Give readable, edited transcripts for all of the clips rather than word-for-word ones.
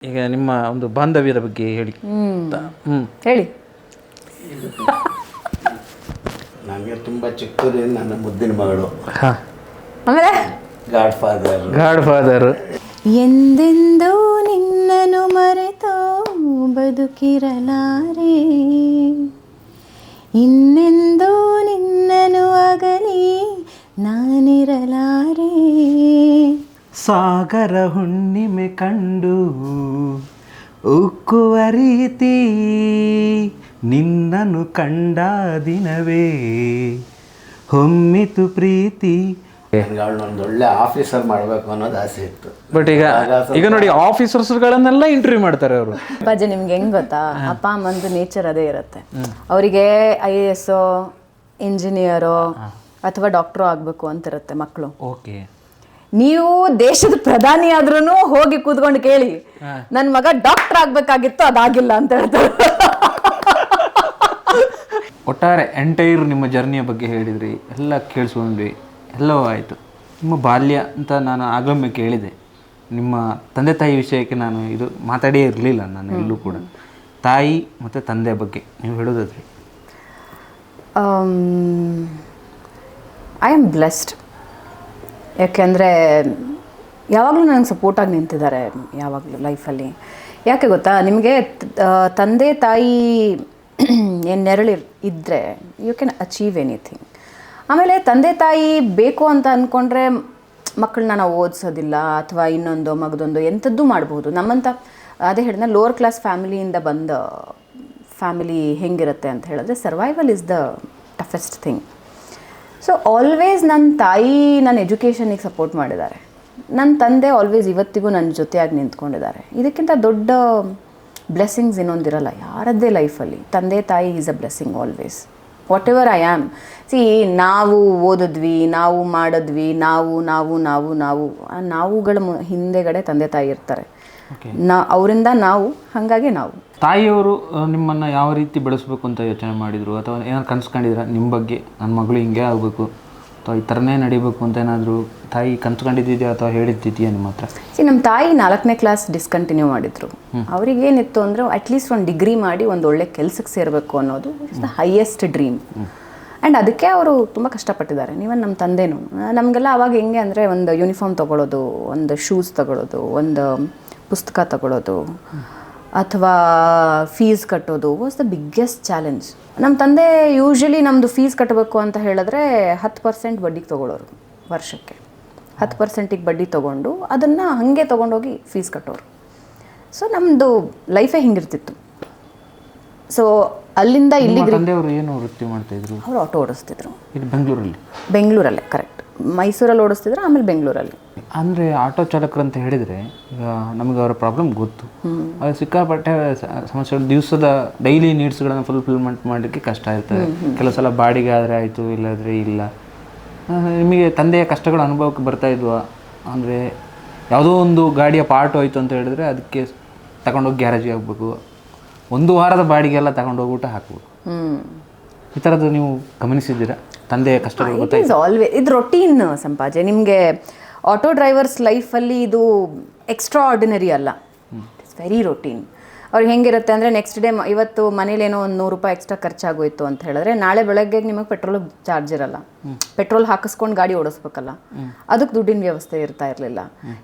ಈಗ ನಿಮ್ಮ ಒಂದು ಬಾಂಧವ್ಯದ ಬಗ್ಗೆ ಹೇಳಿ. ಹೇಳಿ. ನನಗೆ ತುಂಬ ಚಿಕ್ಕದಿಂದ ನನ್ನ ಮುದ್ದಿನ ಮಗಳು, ಆಮೇಲೆ ಗಾಡ್ ಫಾದರ್. ಎಂದೆಂದೂ ನಿನ್ನನ್ನು ಮರೆತೋ ಬದುಕಿರಲಾರೆ, ಇನ್ನೆಂದೂ ನಿನ್ನನ್ನು ಅಗಲಿ ನಾನಿರಲಾರೆ. ಸಾಗರ ಹುಣ್ಣಿಮೆ ಕಂಡು ಉಕ್ಕುವ ರೀತಿ ನಿನ್ನನ್ನು ಕಂಡ ದಿನವೇ ಹೊಮ್ಮಿತು ಪ್ರೀತಿ. ನನಗೆ ಅವಳನ್ನೊಂದು ಒಳ್ಳೆ ಆಫೀಸರ್ ಮಾಡಬೇಕು ಅನ್ನೋದು ಆಸೆ ಇತ್ತು. ಬಟ್ ಈಗ ನೋಡಿ ಆಫೀಸರ್ಸ್ಗಳನ್ನೆಲ್ಲ ಇಂಟರ್ವ್ಯೂ ಮಾಡ್ತಾರೆ ಅವರು. ಅಪ್ಪಾಜಿ ನಿಮ್ಗೆ ಹೆಂಗ್ ಗೊತ್ತಾ, ಅಪ್ಪ ಅಮ್ಮಂದು ನೇಚರ್ ಅದೇ ಇರುತ್ತೆ. ಅವರಿಗೆ IAS ಇಂಜಿನಿಯರೋ ಅಥವಾ ಡಾಕ್ಟ್ರೋ ಆಗಬೇಕು ಅಂತಿರುತ್ತೆ ಮಕ್ಕಳು. ಓಕೆ, ನೀವು ದೇಶದ ಪ್ರಧಾನಿ ಆದ್ರೂ ಹೋಗಿ ಕೂತ್ಕೊಂಡು ಕೇಳಿ, ನನ್ನ ಮಗ ಡಾಕ್ಟರ್ ಆಗ್ಬೇಕಾಗಿತ್ತು ಅದಾಗಿಲ್ಲ ಅಂತ ಹೇಳ್ತಾರೆ. ಒಟ್ಟಾರೆ ಎಂಟೈರ್ ನಿಮ್ಮ ಜರ್ನಿಯ ಬಗ್ಗೆ ಹೇಳಿದ್ರಿ, ಎಲ್ಲ ಕೇಳಿಸ್ಕೊಂಡ್ವಿ, ಎಲ್ಲವೂ ಆಯಿತು. ನಿಮ್ಮ ಬಾಲ್ಯ ಅಂತ ನಾನು ಆಗೊಮ್ಮೆ ಕೇಳಿದೆ. ನಿಮ್ಮ ತಂದೆ ತಾಯಿ ವಿಷಯಕ್ಕೆ ನಾನು ಇದು ಮಾತಾಡೇ ಇರಲಿಲ್ಲ ನಾನು ಎಲ್ಲೂ ಕೂಡ. ತಾಯಿ ಮತ್ತು ತಂದೆ ಬಗ್ಗೆ ನೀವು ಹೇಳೋದಾದ್ರೆ? I am blessed. ಯಾಕೆಂದರೆ ಯಾವಾಗಲೂ ನನಗೆ ಸಪೋರ್ಟಾಗಿ ನಿಂತಿದ್ದಾರೆ ಯಾವಾಗಲೂ ಲೈಫಲ್ಲಿ. ಯಾಕೆ ಗೊತ್ತಾ, ನಿಮಗೆ ತಂದೆ ತಾಯಿ ಏನು ನೆರಳು ಇದ್ದರೆ ಯು ಕ್ಯಾನ್ ಅಚೀವ್ ಎನಿಥಿಂಗ್. ಆಮೇಲೆ ತಂದೆ ತಾಯಿ ಬೇಕು ಅಂತ ಅಂದ್ಕೊಂಡ್ರೆ ಮಕ್ಕಳನ್ನ ನಾವು ಓದಿಸೋದಿಲ್ಲ ಅಥವಾ ಇನ್ನೊಂದು ಮಗದೊಂದು ಎಂಥದ್ದು ಮಾಡ್ಬೋದು. ನಮ್ಮಂಥ ಅದೇ ಹೇಳಿದ ಲೋವರ್ ಕ್ಲಾಸ್ ಫ್ಯಾಮಿಲಿಯಿಂದ ಬಂದ ಫ್ಯಾಮಿಲಿ ಹೆಂಗಿರುತ್ತೆ ಅಂತ ಹೇಳಿದ್ರೆ survival is the toughest thing. So always ನನ್ನ ತಾಯಿ ನನ್ನ ಎಜುಕೇಷನಿಗೆ ಸಪೋರ್ಟ್ ಮಾಡಿದ್ದಾರೆ. ನನ್ನ ತಂದೆ ಆಲ್ವೇಸ್ ಇವತ್ತಿಗೂ ನನ್ನ ಜೊತೆಯಾಗಿ ನಿಂತ್ಕೊಂಡಿದ್ದಾರೆ. ಇದಕ್ಕಿಂತ ದೊಡ್ಡ ಬ್ಲೆಸ್ಸಿಂಗ್ಸ್ ಇನ್ನೊಂದಿರಲ್ಲ ಯಾರದ್ದೇ ಲೈಫಲ್ಲಿ. ತಂದೆ ತಾಯಿ is a blessing always. What ever I am. ನಾವು ಓದಿದ್ವಿ, ನಾವು ಮಾಡಿದ್ವಿ, ನಾವುಗಳ ಹಿಂದೆಗಡೆ ತಂದೆ ತಾಯಿ ಇರ್ತಾರೆ. ಅವರಿಂದ ನಾವು, ಹಾಗಾಗಿ ನಾವು. ತಾಯಿಯವರು ನಿಮ್ಮನ್ನು ಯಾವ ರೀತಿ ಬೆಳೆಸಬೇಕು ಅಂತ ಯೋಚನೆ ಮಾಡಿದರು ಅಥವಾ ಏನಾದ್ರು ಕನ್ಸ್ಕೊಂಡಿದ್ರ ನಿಮ್ಮ ಬಗ್ಗೆ? ನನ್ನ ಮಗಳು ಹಿಂಗೆ ಆಗಬೇಕು ಅಥವಾ ಈ ಥರನೇ ನಡಿಬೇಕು ಅಂತ ಏನಾದರೂ ತಾಯಿ ಕನ್ಸ್ಕೊಂಡಿದ್ದಿದೆಯಾ ಅಥವಾ ಹೇಳಿದ್ದಿದೆಯಾ ನಿಮ್ಮ ಹತ್ರ? ನಮ್ಮ ತಾಯಿ 4ನೇ ಕ್ಲಾಸ್ ಡಿಸ್ಕಂಟಿನ್ಯೂ ಮಾಡಿದರು. ಅವ್ರಿಗೇನಿತ್ತು ಅಂದರೆ ಅಟ್ಲೀಸ್ಟ್ ಒಂದು ಡಿಗ್ರಿ ಮಾಡಿ ಒಂದು ಒಳ್ಳೆ ಕೆಲಸಕ್ಕೆ ಸೇರಬೇಕು ಅನ್ನೋದು it's the highest dream. And ಅದಕ್ಕೆ ಅವರು ತುಂಬ ಕಷ್ಟಪಟ್ಟಿದ್ದಾರೆ. ನೀವನ್ ನಮ್ಮ ತಂದೆನೂ. ನಮಗೆಲ್ಲ ಅವಾಗ ಹೆಂಗೆ ಅಂದರೆ ಒಂದು ಯೂನಿಫಾರ್ಮ್ ತೊಗೊಳೋದು, ಒಂದು ಶೂಸ್ ತೊಗೊಳೋದು, ಒಂದು ಪುಸ್ತಕ ತಗೊಳ್ಳೋದು ಅಥವಾ ಫೀಸ್ ಕಟ್ಟೋದು ವಾಸ್ ದ ಬಿಗ್ಗೆಸ್ಟ್ ಚಾಲೆಂಜ್. ನಮ್ಮ ತಂದೆ ಯೂಶ್ವಲಿ ನಮ್ಮದು ಫೀಸ್ ಕಟ್ಟಬೇಕು ಅಂತ ಹೇಳಿದ್ರೆ 10% ಬಡ್ಡಿಗೆ ತೊಗೊಳೋರು. ವರ್ಷಕ್ಕೆ 10%ಗೆ ಬಡ್ಡಿ ತೊಗೊಂಡು ಅದನ್ನು ಹಾಗೆ ತೊಗೊಂಡೋಗಿ ಫೀಸ್ ಕಟ್ಟೋರು. ಸೊ ನಮ್ಮದು ಲೈಫೇ ಹಿಂಗಿರ್ತಿತ್ತು. ಸೊ ಅಲ್ಲಿಂದ ಇಲ್ಲಿಗೆ ತಂದೆಯವರು ಏನು ವೃತ್ತಿ ಮಾಡ್ತಾಯಿದ್ರು? ಅವರು ಆಟೋ ಓಡಿಸ್ತಿದ್ರು. ಇಲ್ಲಿ ಬೆಂಗಳೂರಲ್ಲೇ ಕರೆಕ್ಟ್. ಮೈಸೂರಲ್ಲಿ ಓಡಿಸ್ತಿದ್ರು, ಆಮೇಲೆ ಬೆಂಗಳೂರಲ್ಲಿ. ಅಂದರೆ ಆಟೋ ಚಾಲಕರು ಅಂತ ಹೇಳಿದರೆ ಈಗ ನಮಗೆ ಅವರ ಪ್ರಾಬ್ಲಮ್ ಗೊತ್ತು. ಅದು ಸಿಕ್ಕಾಪಟ್ಟೆ ಸಮಸ್ಯೆಗಳು, ದಿವಸದ ಡೈಲಿ ನೀಡ್ಸ್ಗಳನ್ನು ಫುಲ್ಫಿಲ್ಮೆಂಟ್ ಮಾಡಲಿಕ್ಕೆ ಕಷ್ಟ ಇರ್ತದೆ. ಕೆಲವು ಸಲ ಬಾಡಿಗೆ ಆದರೆ ಆಯಿತು, ಇಲ್ಲಾದರೆ ಇಲ್ಲ. ನಿಮಗೆ ತಂದೆಯ ಕಷ್ಟಗಳು ಅನುಭವಕ್ಕೆ ಬರ್ತಾ ಇದ್ವಾ? ಅಂದರೆ ಯಾವುದೋ ಒಂದು ಗಾಡಿಯ ಪಾರ್ಟ್ ಹೋಯ್ತು ಅಂತ ಹೇಳಿದ್ರೆ ಅದಕ್ಕೆ ತಗೊಂಡೋಗಿ ಗ್ಯಾರೇಜಿಗೆ ಹಾಕಬೇಕು, 1 ವಾರದ ಬಾಡಿಗೆ ಎಲ್ಲ ತಗೊಂಡೋಗ್ಬಿಟ್ಟು ಹಾಕ್ಬೇಕು. ಈ ಥರದ್ದು ನೀವು ಗಮನಿಸಿದ್ದೀರಾ? ತಂದೆಯ ಕಷ್ಟಗಳು ಗೊತ್ತಾಯ್ತು? ಆಲ್ವೇಸ್ ಇದು ರೊಟೀನ್ ಸಂಪಾಜೆ. ನಿಮಗೆ ಆಟೋ ಡ್ರೈವರ್ಸ್ ಲೈಫಲ್ಲಿ ಇದು ಎಕ್ಸ್ಟ್ರಾ ಆರ್ಡಿನರಿ ಅಲ್ಲ, ಇಟ್ಸ್ ವೆರಿ ರೊಟೀನ್. ಅವ್ರಿಗೆ ಹೆಂಗಿರುತ್ತೆ ಅಂದರೆ ನೆಕ್ಸ್ಟ್ ಡೇ ಇವತ್ತು ಮನೇಲೇನೋ ಒಂದು 100 ರೂಪಾಯಿ ಎಕ್ಸ್ಟ್ರಾ ಖರ್ಚಾಗೋಯ್ತು ಅಂತ ಹೇಳಿದ್ರೆ ನಾಳೆ ಬೆಳಗ್ಗೆ ನಿಮಗೆ ಪೆಟ್ರೋಲ್ ಚಾರ್ಜ್ ಇರಲ್ಲ. ಪೆಟ್ರೋಲ್ ಹಾಕಿಸ್ಕೊಂಡು ಗಾಡಿ ಓಡಿಸ್ಬೇಕಲ್ಲ, ಅದಕ್ಕೆ ದುಡ್ಡಿನ ವ್ಯವಸ್ಥೆ ಇರ್ತಾ ಇರಲಿಲ್ಲ.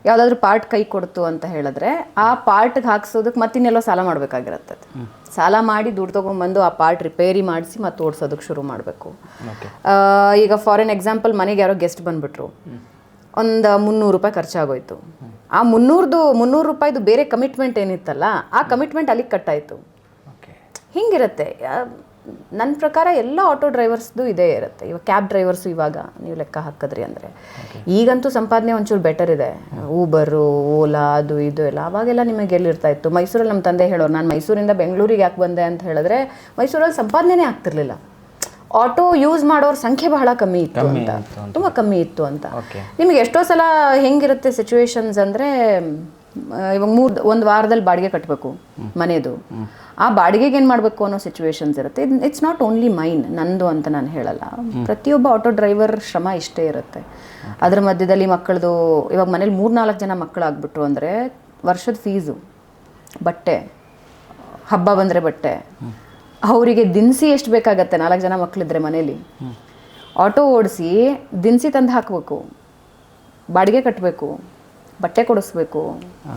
ಯಾವುದಾದ್ರೂ ಪಾರ್ಟ್ ಕೈ ಕೊಡ್ತು ಅಂತ ಹೇಳಿದ್ರೆ ಆ ಪಾರ್ಟ್ಗೆ ಹಾಕ್ಸೋದಕ್ಕೆ ಮತ್ತಿನ್ನೆಲ್ಲೋ ಸಾಲ ಮಾಡಬೇಕಾಗಿರುತ್ತೆ. ಸಾಲ ಮಾಡಿ ದುಡ್ಡು ತೊಗೊಂಡ್ಬಂದು ಆ ಪಾರ್ಟ್ ರಿಪೇರಿ ಮಾಡಿಸಿ ಮತ್ತೆ ಓಡಿಸೋದಕ್ಕೆ ಶುರು ಮಾಡಬೇಕು. ಈಗ ಫಾರ್ ಎನ್ ಎಕ್ಸಾಂಪಲ್, ಮನೆಗೆ ಯಾರೋ ಗೆಸ್ಟ್ ಬಂದುಬಿಟ್ರು, ಒಂದು 300 ರೂಪಾಯಿ ಖರ್ಚಾಗೋಯ್ತು. ಆ 300 ರೂಪಾಯಿದು ಬೇರೆ ಕಮಿಟ್ಮೆಂಟ್ ಏನಿತ್ತಲ್ಲ, ಆ ಕಮಿಟ್ಮೆಂಟ್ ಅಲ್ಲಿಗೆ ಕಟ್ಟಾಯಿತು. ಹಿಂಗಿರುತ್ತೆ. ನನ್ನ ಪ್ರಕಾರ ಎಲ್ಲ ಆಟೋ ಡ್ರೈವರ್ಸ್ದು ಇದೇ ಇರುತ್ತೆ. ಇವಾಗ ಕ್ಯಾಬ್ ಡ್ರೈವರ್ಸು ಇವಾಗ ನೀವು ಲೆಕ್ಕ ಹಾಕಿದ್ರಿ ಅಂದರೆ ಈಗಂತೂ ಸಂಪಾದನೆ ಒಂಚೂರು ಬೆಟರ್ ಇದೆ. ಊಬರು, ಓಲಾ, ಅದು ಇದು ಎಲ್ಲ. ಅವಾಗೆಲ್ಲ ನಿಮಗೆ ಎಲ್ಲಿರ್ತಾ ಇತ್ತು? ಮೈಸೂರಲ್ಲಿ ನಮ್ಮ ತಂದೆ ಹೇಳೋರು, ನಾನು ಮೈಸೂರಿಂದ ಬೆಂಗಳೂರಿಗೆ ಯಾಕೆ ಬಂದೆ ಅಂತ ಹೇಳಿದ್ರೆ ಮೈಸೂರಲ್ಲಿ ಸಂಪಾದನೆ ಆಗ್ತಿರ್ಲಿಲ್ಲ. ಆಟೋ ಯೂಸ್ ಮಾಡೋರ ಸಂಖ್ಯೆ ಬಹಳ ಕಮ್ಮಿ ಇತ್ತು ಅಂತ, ತುಂಬ ಕಮ್ಮಿ ಇತ್ತು ಅಂತ. ನಿಮಗೆ ಎಷ್ಟೋ ಸಲ ಹೆಂಗಿರುತ್ತೆ ಸಿಚುವೇಶನ್ಸ್ ಅಂದರೆ, ಇವಾಗ 1 ವಾರದಲ್ಲಿ ಬಾಡಿಗೆ ಕಟ್ಟಬೇಕು ಮನೆಯದು. ಆ ಬಾಡಿಗೆಗೆ ಏನು ಮಾಡಬೇಕು ಅನ್ನೋ ಸಿಚುವೇಶನ್ಸ್ ಇರುತ್ತೆ. ಇಟ್ಸ್ ನಾಟ್ ಓನ್ಲಿ ಮೈನ್, ನಂದು ಅಂತ ನಾನು ಹೇಳಲ್ಲ. ಪ್ರತಿಯೊಬ್ಬ ಆಟೋ ಡ್ರೈವರ್ ಶ್ರಮ ಇಷ್ಟೇ ಇರುತ್ತೆ. ಅದರ ಮಧ್ಯದಲ್ಲಿ ಮಕ್ಕಳದು, ಇವಾಗ ಮನೇಲಿ 3-4 ಜನ ಮಕ್ಕಳಾಗ್ಬಿಟ್ರು ಅಂದರೆ ವರ್ಷದ ಫೀಸು ಬಟ್ಟೆ, ಹಬ್ಬ ಬಂದರೆ ಬಟ್ಟೆ, ಅವರಿಗೆ ದಿನಸಿ ಎಷ್ಟು ಬೇಕಾಗತ್ತೆ, 4 ಜನ ಮಕ್ಕಳಿದ್ರೆ ಮನೇಲಿ, ಆಟೋ ಓಡಿಸಿ ದಿನಸಿ ತಂದು ಹಾಕಬೇಕು, ಬಾಡಿಗೆ ಕಟ್ಟಬೇಕು, ಬಟ್ಟೆ ಕೊಡಿಸ್ಬೇಕು,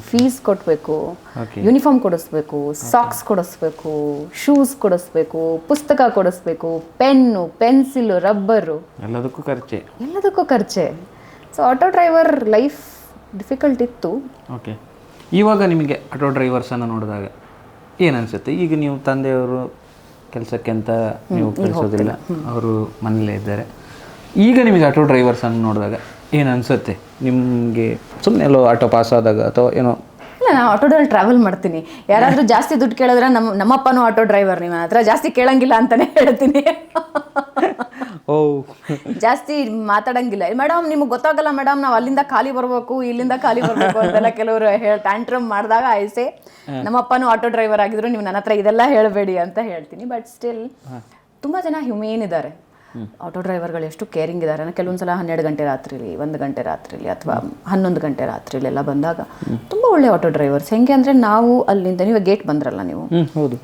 ಫೀಸ್ ಕೊಡಬೇಕು, ಯೂನಿಫಾರ್ಮ್ ಕೊಡಿಸ್ಬೇಕು, ಸಾಕ್ಸ್ ಕೊಡಿಸ್ಬೇಕು, ಶೂಸ್ ಕೊಡಿಸ್ಬೇಕು, ಪುಸ್ತಕ ಕೊಡಿಸ್ಬೇಕು, ಪೆನ್ನು, ಪೆನ್ಸಿಲು, ರಬ್ಬರು, ಎಲ್ಲದಕ್ಕೂ ಖರ್ಚೆ. So auto driver life difficult ಇತ್ತು. ಓಕೆ, ಇವಾಗ ನಿಮಗೆ ಆಟೋ ಡ್ರೈವರ್ಸನ್ನು ನೋಡಿದಾಗ ಏನು ಅನಿಸುತ್ತೆ? ಈಗ ನೀವು ತಂದೆಯವರು ಕೆಲಸಕ್ಕೆ ಅಂತ ನೀವು ಕಳಿಸೋದಿಲ್ಲ, ಅವರು ಮನೇಲೇ ಇದ್ದಾರೆ. ಈಗ ನಿಮಗೆ ಆಟೋ ಡ್ರೈವರ್ಸನ್ನು ನೋಡಿದಾಗ ಏನು ಅನಿಸುತ್ತೆ ನಿಮಗೆ? ಸುಮ್ಮನೆ ಎಲ್ಲೋ ಆಟೋ ಪಾಸ್ ಆದಾಗ ಅಥವಾ ಏನೋ? ಇಲ್ಲ, ನಾನು ಆಟೋದಲ್ಲಿ ಟ್ರಾವೆಲ್ ಮಾಡ್ತೀನಿ. ಯಾರಾದರೂ ಜಾಸ್ತಿ ದುಡ್ಡು ಕೇಳಿದ್ರೆ ನಮ್ಮಪ್ಪನೂ ಆಟೋ ಡ್ರೈವರ್, ನಿಮ್ಮ ಹತ್ರ ಜಾಸ್ತಿ ಕೇಳಂಗಿಲ್ಲ ಅಂತಲೇ ಹೇಳ್ತೀನಿ. ಓ, ಜಾಸ್ತಿ ಮಾತಾಡಂಗಿಲ್ಲ. ಮೇಡಮ್ ನಿಮಗೆ ಗೊತ್ತಾಗಲ್ಲ ಮೇಡಮ್, ನಾವು ಅಲ್ಲಿಂದ ಖಾಲಿ ಬರಬೇಕು, ಇಲ್ಲಿಂದ ಖಾಲಿ ಬರಬೇಕು ಅಂತೆಲ್ಲ ಕೆಲವರು ಟ್ಯಾಂಟ್ರಮ್ ಮಾಡಿದಾಗ ಐಸೆ ನಮ್ಮಪ್ಪನೂ ಆಟೋ ಡ್ರೈವರ್ ಆಗಿದ್ರು, ನೀವು ನನ್ನ ಹತ್ರ ಇದೆಲ್ಲ ಹೇಳಬೇಡಿ ಅಂತ ಹೇಳ್ತೀನಿ. ಬಟ್ ಸ್ಟಿಲ್ ತುಂಬ ಜನ ಹ್ಯೂಮೇನ್ ಇದ್ದಾರೆ. ಆಟೋ ಡ್ರೈವರ್ಗಳು ಎಷ್ಟು ಕೇರಿಂಗ್ ಇದ್ದಾರೆ. ಕೆಲವೊಂದು ಸಲ 12 ಗಂಟೆ ರಾತ್ರಿಲಿ, 1 ಗಂಟೆ ರಾತ್ರಿಲಿ ಅಥವಾ 11 ಗಂಟೆ ರಾತ್ರಿಲೆಲ್ಲ ಬಂದಾಗ ತುಂಬ ಒಳ್ಳೆ ಆಟೋ ಡ್ರೈವರ್ಸ್. ಹೆಂಗೆ ಅಂದರೆ ನಾವು ಅಲ್ಲಿಂದ, ನೀವು ಗೇಟ್ ಬಂದ್ರಲ್ಲ ನೀವು, ಹೌದು,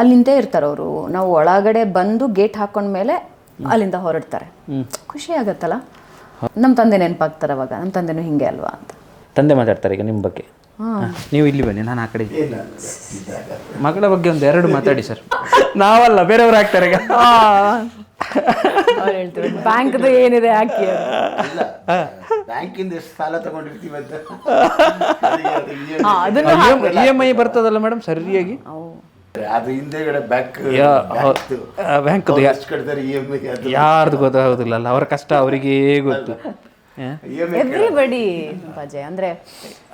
ಅಲ್ಲಿಂದೇ ಇರ್ತಾರೆ ಅವರು. ನಾವು ಒಳಗಡೆ ಬಂದು ಗೇಟ್ ಹಾಕೊಂಡ್ಮೇಲೆ ಅಲ್ಲಿಂದ ಹೊರಡ್ತಾರೆ. ಖುಷಿ ಆಗತ್ತಲ್ಲ. ನಮ್ಮ ತಂದೆ ನೆನಪಾಗ್ತಾರೆ ಅವಾಗ, ನಮ್ಮ ತಂದೆನೂ ಹಿಂಗೆ ಅಲ್ವಾ ಅಂತ. ತಂದೆ ಮಾತಾಡ್ತಾರೆ ಈಗ ನಿಮ್ಮ ಬಗ್ಗೆ. ನೀವು ಇಲ್ಲಿ ಬನ್ನಿ, ನಾನು ಆ ಕಡೆ ಮಗಳ ಬಗ್ಗೆ ಒಂದು 2 ಮಾತಾಡಿ ಸರ್. ನಾವಲ್ಲ, ಬೇರೆಯವ್ರು ಆಗ್ತಾರೆ ಈಗ. ಅವ್ರು ಹೇಳ್ತಾರೆ ಬ್ಯಾಂಕ್ದು ಏನಿದೆ ಹಾಕಿ, ಬ್ಯಾಂಕಿಂದ ಎಷ್ಟು ಸಾಲ ತಗೊಂಡಿರ್ತೀವಿ ಅಂತ. EMI ಬರ್ತದಲ್ಲ ಮೇಡಮ್ ಸರಿಯಾಗಿ, ಅದು ಹಿಂದೆಗಡೆ ಬ್ಯಾಂಕ್ ಯಾರ್ದು ಗೊತ್ತಾಗೋದಿಲ್ಲ ಅಲ್ಲ, ಅವ್ರ ಕಷ್ಟ ಅವರಿಗೆ ಗೊತ್ತು. ಎವ್ರಿಬಡಿ ಅಂದ್ರೆ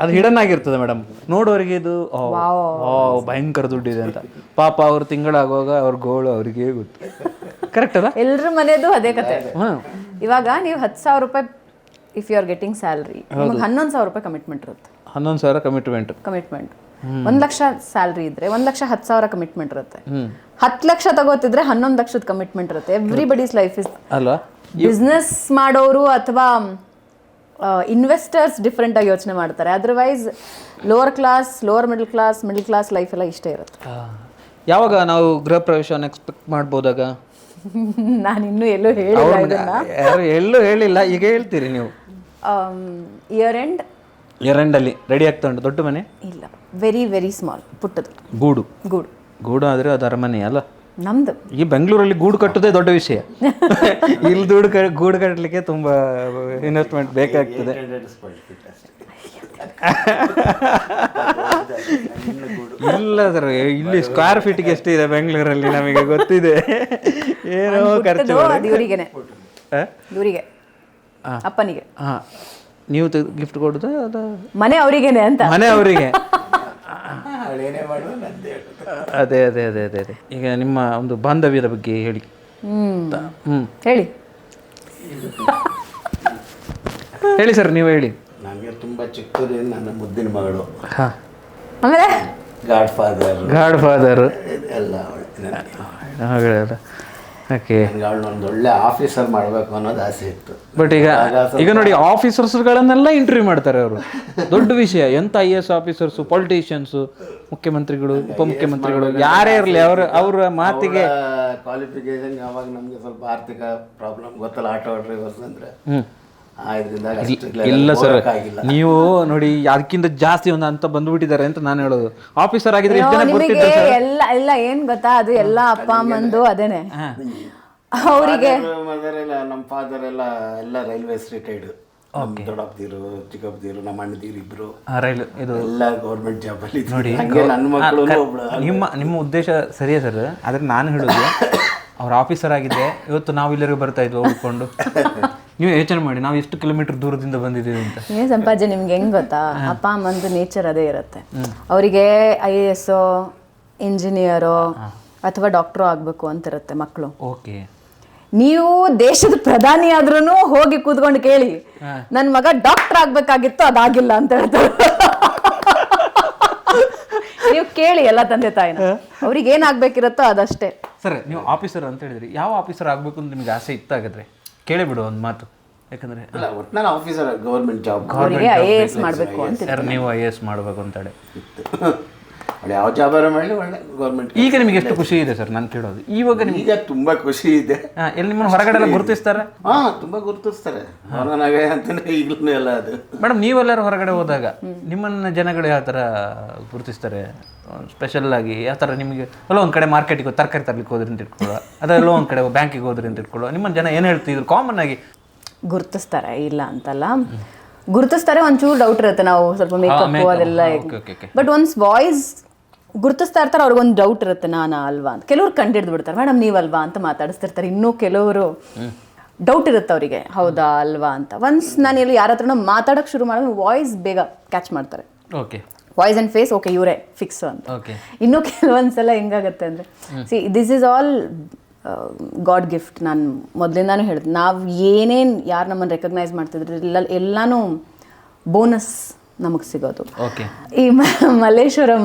ಅದು ಹಿಡನ್ ಆಗಿರ್ತದೆ ಮೇಡಮ್, ನೋಡೋರಿಗೆ ಇದು ಭಯಂಕರ ದುಡ್ಡಿದೆ ಅಂತ. ಪಾಪ ಅವ್ರು ತಿಂಗಳಾಗುವಾಗ ಅವ್ರ ಗೋಳು ಅವ್ರಿಗೆ ಗೊತ್ತು. ಕರೆಕ್ಟ್ ಅಲ್ಲ? ಎಲ್ರ ಮನೆಯದು ಅದೇ ಕತೆ. ಇವಾಗ ನೀವು 10,000 ರೂಪಾಯಿ if you are getting salary, ನಿಮಗೆ 11,000 ರೂಪಾಯಿ ಕಮಿಟ್ಮೆಂಟ್ ಇರುತ್ತೆ. 11,000 ಕಮಿಟ್ಮೆಂಟ್ 1 ಲಕ್ಷ ಸ್ಯಾಲ್ರಿ ಇದ್ರೆ 1,10,000 ಕಮಿಟ್ಮೆಂಟ್ ಇರುತ್ತೆ. 10 ಲಕ್ಷ ತಗೋತಿದ್ರೆ 11 ಲಕ್ಷದ ಕಮಿಟ್ಮೆಂಟ್ ಇರುತ್ತೆ. ಎವ್ರಿಬಡೀಸ್ ಲೈಫ್ ಇಸ್ ಅಲ್ವಾ? ಬಿಸ್ನೆಸ್ ಮಾಡೋರು ಅಥವಾ ಇನ್ವೆಸ್ಟರ್ಸ್ ಡಿಫ್ರೆಂಟ್ ಆಗಿ ಯೋಚನೆ ಮಾಡ್ತಾರೆ. Otherwise lower class, middle class life ಎಲ್ಲ ಇಷ್ಟೇ ಇರುತ್ತೆ. ಯಾವಾಗ ನಾವು ಗೃಹ ಪ್ರವೇಶವನ್ನು ಎಕ್ಸ್ಪೆಕ್ಟ್ ಮಾಡ್ಬೋದಾಗ? ನಾನು ಇನ್ನೂ ಎಲ್ಲೂ ಹೇಳಿಲ್ಲ ಇದನ್ನ. ಎಲ್ಲೂ ಹೇಳಿಲ್ಲ, ಈಗ ಹೇಳ್ತೀರಿ ನೀವು. ಇಯರ್ ಎಂಡ್ ಅಲ್ಲಿ ರೆಡಿ ಆಗ್ತಾ ಉಂಟು ದೊಡ್ಡ ಮನೆ? ಇಲ್ಲ, ವೆರಿ ವೆರಿ ಸ್ಮಾಲ್, ಪುಟ್ಟದು ಗೂಡು ಆದರೆ ಅದು ಅರಮನೆ ಅಲ್ಲ ನಮ್ದು. ಈ ಬೆಂಗಳೂರಲ್ಲಿ ಗೂಡು ಕಟ್ಟೋದೇ ದೊಡ್ಡ ವಿಷಯ. ಇಲ್ಲಿ ಗೂಡು ಕಟ್ಟಲಿಕ್ಕೆ ತುಂಬ ಇನ್ವೆಸ್ಟ್ಮೆಂಟ್ ಬೇಕಾಗ್ತದೆ. ಇಲ್ಲ ಸರ್, ಇಲ್ಲಿ ಸ್ಕ್ವೇರ್ ಫೀಟ್ಗೆ ಎಷ್ಟಿದೆ ಬೆಂಗಳೂರಲ್ಲಿ ನಮಗೆ ಗೊತ್ತಿದೆ. ಏನೋ ಖರ್ಚು ಇವರಿಗೆ ಅಪ್ಪನಿಗೆ. ನೀವು ಗಿಫ್ಟ್ ಕೊಡುದ ಅದ ಮನೆ ಅವರಿಗೇನೆ ಅಂತ? ಮನೆ ಅವರಿಗೆ. ಅದೇ ಅದೇ ಅದೇ ಅದೇ ಅದೇ ಈಗ ನಿಮ್ಮ ಒಂದು ಬಾಂಧವ್ಯದ ಬಗ್ಗೆ ಹೇಳಿ. ಹೇಳಿ ಸರ್, ನೀವು ಹೇಳಿ. ನನಗೆ ತುಂಬ ಚಿಕ್ಕದಿಂದ ನನ್ನ ಮುದ್ದಿನ ಮಗಳು, ಆಮೇಲೆ ಗಾಡ್ ಫಾದರ್ ಎಲ್ಲ ಓಕೆ. ಒಂದು ಒಳ್ಳೆ ಆಫೀಸರ್ ಮಾಡಬೇಕು ಅನ್ನೋದು ಆಸೆ ಇತ್ತು. ಬಟ್ ಈಗ ನೋಡಿ, ಆಫೀಸರ್ಸ್ಗಳನ್ನೆಲ್ಲ ಇಂಟರ್ವ್ಯೂ ಮಾಡ್ತಾರೆ ಅವರು. ದೊಡ್ಡ ವಿಷಯ ಎಂತ IAS ಆಫೀಸರ್ಸು, ಪೊಲಿಟಿಷಿಯನ್ಸು, ಮುಖ್ಯಮಂತ್ರಿಗಳು, ಉಪಮುಖ್ಯಮಂತ್ರಿಗಳು, ಯಾರೇ ಇರಲಿ ಅವರ ಮಾತಿಗೆ ಕ್ವಾಲಿಫಿಕೇಶನ್. ಯಾವಾಗ ನಮಗೆ ಸ್ವಲ್ಪ ಆರ್ಥಿಕ ಪ್ರಾಬ್ಲಮ್ ಗೊತ್ತಲ್ಲ, ಆಟೋ ಡ್ರೈವರ್ಸ್ ಅಂದರೆ. ಇಲ್ಲ ಸರ್, ನೀವು ನೋಡಿ ಅದಕ್ಕಿಂತ ಜಾಸ್ತಿ ಒಂದು ಅಂತ ಬಂದ್ಬಿಟ್ಟಿದ್ದಾರೆ ಅಂತ ನಾನು ಹೇಳೋದು. ಆಫೀಸರ್ ಆಗಿದ್ರೆ ಎಲ್ಲ ಏನ್ ಗೊತ್ತಾ, ಅದು ಎಲ್ಲ ಅಪ್ಪ ಅಮ್ಮಂದು ಅದೇನೆ. ಅವರಿಗೆ ನಮ್ಮ ಫಾದರ್ ಎಲ್ಲ ರೈಲ್ವೇಸ್ ರಿಟೈರ್ಡ್. ದೊಡ್ಡಪ್ಪದಿರು, ಚಿಕ್ಕಪ್ಪದಿರು, ನಮ್ಮ ಅಣ್ಣದಿರು ಇಬ್ರು ರೈಲು ಇದು ಎಲ್ಲ ಗೌರ್ಮೆಂಟ್ ಜಾಬ್ ಅಲ್ಲಿ ನೋಡಿ. ನನ್ನ ಮಕ್ಕಳು ನಿಮ್ಮ ಉದ್ದೇಶ ಸರಿಯೇ ಸರ್, ಆದ್ರೆ ನಾನು ಹೇಳೋದು ಅವ್ರ ಆಫೀಸರ್ ಆಗಿದ್ದೆ ಇವತ್ತು ನಾವು ಇಲ್ಲರಿಗೂ ಬರ್ತಾ ಇದ್ವಿ ಓದ್ಕೊಂಡು. ನೀವು ಯೋಚನೆ ಮಾಡಿ, ನಾವು ಎಷ್ಟು ಕಿಲೋಮೀಟರ್ ದೂರದಿಂದ ಬಂದಿದ್ದೀವಿ ಅಂತ. ಏನ್ ಸಂಪಾಜೆ, ನಿಮ್ಗೆ ಹೆಂಗ್ ಗೊತ್ತಾ, ಅಪ್ಪ ಅಮ್ಮಂದು ನೇಚರ್ ಅದೇ ಇರುತ್ತೆ. ಅವರಿಗೆ IAS ಇಂಜಿನಿಯರೋ ಅಥವಾ ಡಾಕ್ಟ್ರೋ ಆಗ್ಬೇಕು ಅಂತ ಇರುತ್ತೆ ಮಕ್ಕಳು. ಓಕೆ, ನೀವು ದೇಶದ ಪ್ರಧಾನಿ ಆದ್ರೂ ಹೋಗಿ ಕೂತ್ಕೊಂಡು ಕೇಳಿ, ನನ್ನ ಮಗ ಡಾಕ್ಟರ್ ಆಗ್ಬೇಕಾಗಿತ್ತು ಅದಾಗಿಲ್ಲ ಅಂತ ಹೇಳ್ತಾರೆ. ನೀವು ಕೇಳಿ ಎಲ್ಲ ತಂದೆ ತಾಯಿನ, ಅವ್ರಿಗೆ ಏನ್ ಆಗ್ಬೇಕಿರತ್ತೋ ಅದಷ್ಟೇ. ಸರ್, ನೀವು ಆಫೀಸರ್ ಅಂತ ಹೇಳಿದ್ರಿ, ಯಾವ ಆಫೀಸರ್ ಆಗ್ಬೇಕು ಅಂತ ನಿಮ್ಗೆ ಆಸೆ ಇತ್ತಾಗಿದ್ರೆ ಕೇಳಿ ಬಿಡು ಒಂದು ಮಾತು. ಯಾಕಂದ್ರೆ ನಾನು ಆಫೀಸರ್, ಗೌರ್ಮೆಂಟ್ ಜಾಬ್, ಅವರಿಗೆ IAS ಮಾಡಬೇಕು ಅಂತ. ನೀವು IAS ಮಾಡಬೇಕು ಅಂತೇಳಿ ಒಳ್ಳೆ ಯಾವ ಜಾಬಾರ ಮಾಡಲಿ ಒಳ್ಳೆ ಗೌರ್ಮೆಂಟ್. ಈಗ ನಿಮಗೆ ಎಷ್ಟು ಖುಷಿ ಇದೆ ಸರ್ ನಾನು ಕೇಳೋದು? ಇವಾಗ ನಿಮಗೆ ಈಗ ತುಂಬ ಖುಷಿ ಇದೆ. ಎಲ್ಲಿ ನಿಮ್ಮನ್ನು ಹೊರಗಡೆ ಎಲ್ಲ ಗುರುತಿಸ್ತಾರೆ? ಹಾಂ, ತುಂಬ ಗುರುತಿಸ್ತಾರೆ ಹೊರನಾಗೆ ಅಂತಲೇ ಈಗಲೂ ಎಲ್ಲ ಅದು. ಮೇಡಮ್, ನೀವೆಲ್ಲರೂ ಹೊರಗಡೆ ಹೋದಾಗ ನಿಮ್ಮನ್ನು ಜನಗಳು ಯಾವ ಥರ ಗುರುತಿಸ್ತಾರೆ ಸ್ಪೆಷಲ್ ಆಗಿ? ಯಾವ ಥರ ನಿಮಗೆ ಎಲ್ಲೋ ಒಂದು ಕಡೆ ಮಾರ್ಕೆಟಿಗೆ ತರಕಾರಿ ತರ್ಲಿಕ್ಕೆ ಹೋದ್ರಿ ಅಂತ ಇಟ್ಕೊಳ್ಳೋ, ಅಥವಾ ಎಲ್ಲೋ ಒಂದು ಕಡೆ ಬ್ಯಾಂಕಿಗೆ ಹೋದ್ರಿ ಅಂತ ಇಟ್ಕೊಳ್ಳೋ, ನಿಮ್ಮನ್ನು ಜನ ಏನು ಹೇಳ್ತಿದ್ರು ಕಾಮನ್ ಆಗಿ? ಗುರುತಿಸ್ತಾರೆ, ಇಲ್ಲ ಅಂತಲ್ಲ, ಗುರುತಿಸ್ತಾರೆ. ಒಂಚೂರು ಡೌಟ್ ಇರುತ್ತೆ, ನಾವು ಸ್ವಲ್ಪ ಮೇಕಪ್ ಅದೆಲ್ಲ. ಬಟ್ ಒನ್ಸ್ ಬಾಯ್ಸ್ ಗುರುತಿಸ್ತಾ ಇರ್ತಾರೆ, ಅವ್ರಿಗೊಂದು ಡೌಟ್ ಇರುತ್ತೆ, ನಾನಾ ಅಲ್ವಾ ಅಂತ. ಕೆಲವ್ರು ಕಂಡಿಡ್ದು ಬಿಡ್ತಾರೆ, ಮೇಡಮ್ ನೀವಲ್ವಾ ಅಂತ ಮಾತಾಡಿಸ್ತಿರ್ತಾರೆ. ಇನ್ನೂ ಕೆಲವರು ಡೌಟ್ ಇರುತ್ತೆ ಅವರಿಗೆ, ಹೌದಾ ಅಲ್ವಾ ಅಂತ. ಒನ್ಸ್ ನಾನು ಎಲ್ಲಿ ಯಾರ ಹತ್ರನೋ ಮಾತಾಡೋಕ್ಕೆ ಶುರು ಮಾಡಿದ್ರೆ ವಾಯ್ಸ್ ಬೇಗ ಕ್ಯಾಚ್ ಮಾಡ್ತಾರೆ. Okay, voice and face, okay ಇವರೇ ಫಿಕ್ಸ್ ಅಂತ. ಇನ್ನೂ ಕೆಲವೊಂದ್ಸಲ ಹೆಂಗಾಗತ್ತೆ ಅಂದರೆ, see this is all God gift. ನಾನು ಮೊದಲಿಂದಾನು ಹೇಳಿದೆ, ನಾವು ಏನೇನು ಯಾರು ನಮ್ಮನ್ನು ರೆಕಗ್ನೈಸ್ ಮಾಡ್ತಿದ್ರು ಎಲ್ಲನೂ ಬೋನಸ್ ನಮಗೆ ಸಿಗೋದು. ಈ ಮಲ್ಲೇಶ್ವರಂ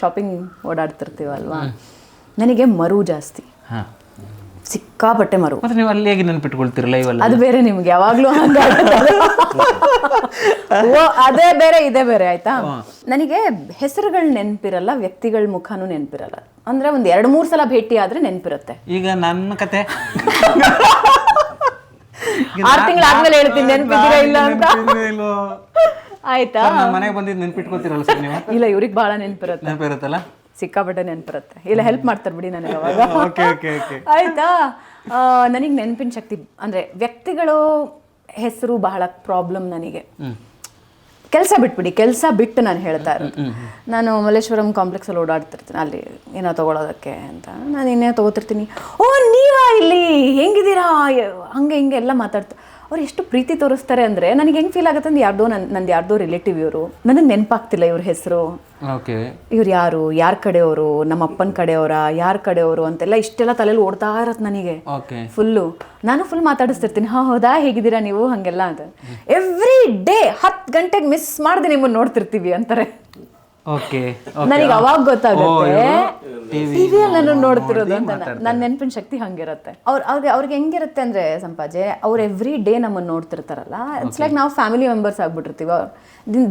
ಶಾಪಿಂಗ್ ಓಡಾಡ್ತಿರ್ತೀವಲ್ವಾ, ನನಗೆ ಮರು ಜಾಸ್ತಿ, ಸಿಕ್ಕಾಪಟ್ಟೆ ಮರು. ನೀವು ಅಲ್ಲಿ ಹೇಗೆ ನೆನ್ಪಿಟ್ಕೊಳ್ತೀರಲ್ಲ ಇವೆಲ್ಲ? ಅದು ಬೇರೆ, ನಿಮ್ಗೆ ಯಾವಾಗಲೂ ಅದೇ ಬೇರೆ ಇದೇ ಬೇರೆ ಆಯ್ತಾ. ನನಗೆ ಹೆಸರುಗಳು ನೆನಪಿರಲ್ಲ, ವ್ಯಕ್ತಿಗಳ ಮುಖನೂ ನೆನಪಿರಲ್ಲ. ಅಂದ್ರೆ ಒಂದು 2-3 ಸಲ ಭೇಟಿ ಆದ್ರೆ ನೆನಪಿರುತ್ತೆ. ಈಗ ನನ್ನ ಕತೆ 6 ತಿಂಗಳಾದ್ಮೇಲೆ ಹೇಳ್ತೀನಿ ನೆನಪಿದ್ದೀರಾ ಇಲ್ಲ ಅಂತ. ಆಯ್ತಾ, ಮನೆಗೆ ಬಂದಿದ್ದು ನೆನ್ಪಿಟ್ಕೊತೀರಲ್ಲ ಸರ್ ನೀವು? ಇಲ್ಲ, ಇವ್ರಿಗೆ ಬಹಳ ನೆನಪಿರುತ್ತಲ್ಲ, ಸಿಕ್ಕಾಪಟ್ಟೆ ನೆನಪಿರುತ್ತೆ. ಇಲ್ಲ, ಹೆಲ್ಪ್ ಮಾಡ್ತಾರೆ ಬಿಡಿ ನನಗೆ ಅವಾಗ. ಆಯ್ತಾ, ನನಗೆ ನೆನಪಿನ ಶಕ್ತಿ ಅಂದ್ರೆ ವ್ಯಕ್ತಿಗಳು ಹೆಸರು ಬಹಳ ಪ್ರಾಬ್ಲಮ್ ನನಗೆ. ಕೆಲಸ ಬಿಟ್ಬಿಡಿ, ಕೆಲಸ ಬಿಟ್ಟು ನಾನು ಹೇಳ್ತಾ ಇರೋದು. ನಾನು ಮಲ್ಲೇಶ್ವರಂ ಕಾಂಪ್ಲೆಕ್ಸಲ್ಲಿ ಓಡಾಡ್ತಿರ್ತೀನಿ, ಅಲ್ಲಿ ಏನೋ ತೊಗೊಳೋದಕ್ಕೆ ಅಂತ. ನಾನು ಇನ್ನೇ ತೊಗೋತಿರ್ತೀನಿ, ಓ ನೀವಾ ಇಲ್ಲಿ, ಹೆಂಗಿದ್ದೀರಾ, ಹಂಗೆ ಹಿಂಗೆ ಎಲ್ಲ ಮಾತಾಡ್ತಾರೆ. ಅವ್ರು ಎಷ್ಟು ಪ್ರೀತಿ ತೋರಿಸ್ತಾರೆ ಅಂದರೆ ನನಗೆ ಹೆಂಗೆ ಫೀಲ್ ಆಗುತ್ತೆ ಅಂದ್ರೆ, ನಂದು ಯಾರ್ದೋ ರಿಲೇಟಿವ್ ಇವರು, ನನಗೆ ನೆನಪಾಗ್ತಿಲ್ಲ ಇವ್ರ ಹೆಸರು. ಇವ್ರು ಯಾರು, ಯಾರ ಕಡೆಯವರು, ನಮ್ಮ ಅಪ್ಪನ ಕಡೆಯವರ, ಯಾರ ಕಡೆಯವರು ಅಂತೆಲ್ಲ ಇಷ್ಟೆಲ್ಲ ತಲೆಯಲ್ಲಿ ಓಡ್ತಾ ಇರತ್ತೆ ನನಗೆ ಫುಲ್ಲು. ನಾನು ಫುಲ್ ಮಾತಾಡಿಸ್ತಿರ್ತೀನಿ, ಹೌದಾ ಹೇಗಿದ್ದೀರಾ ನೀವು, ಹಾಗೆಲ್ಲ ಅಂತ. ಎವ್ರಿ ಡೇ 10 ಗಂಟೆಗೆ ಮಿಸ್ ಮಾಡಿದೆ ನಿಮ್ಮನ್ನು ನೋಡ್ತಿರ್ತೀವಿ ಅಂತಾರೆ. ನನಗೆ ಅವಾಗ ಗೊತ್ತಾಗುತ್ತೆ ಟಿವಿಯಲ್ಲಿ ನಾನು ನೋಡ್ತಿರೋದು ಅಂತ. ನನ್ನ ನೆನಪಿನ ಶಕ್ತಿ ಹಂಗಿರುತ್ತೆ. ಅವ್ರಿಗೆ ಹೆಂಗಿರುತ್ತೆ ಅಂದ್ರೆ ಸಂಪಾಜೆ, ಅವ್ರು ಎವ್ರಿ ಡೇ ನಮ್ಮನ್ನು ನೋಡ್ತಿರ್ತಾರಲ್ಲ, ಇಟ್ಸ್ ಲೈಕ್ ನಾವು ಫ್ಯಾಮಿಲಿ ಮೆಂಬರ್ಸ್ ಆಗ್ಬಿಟ್ಟಿರ್ತೀವಿ.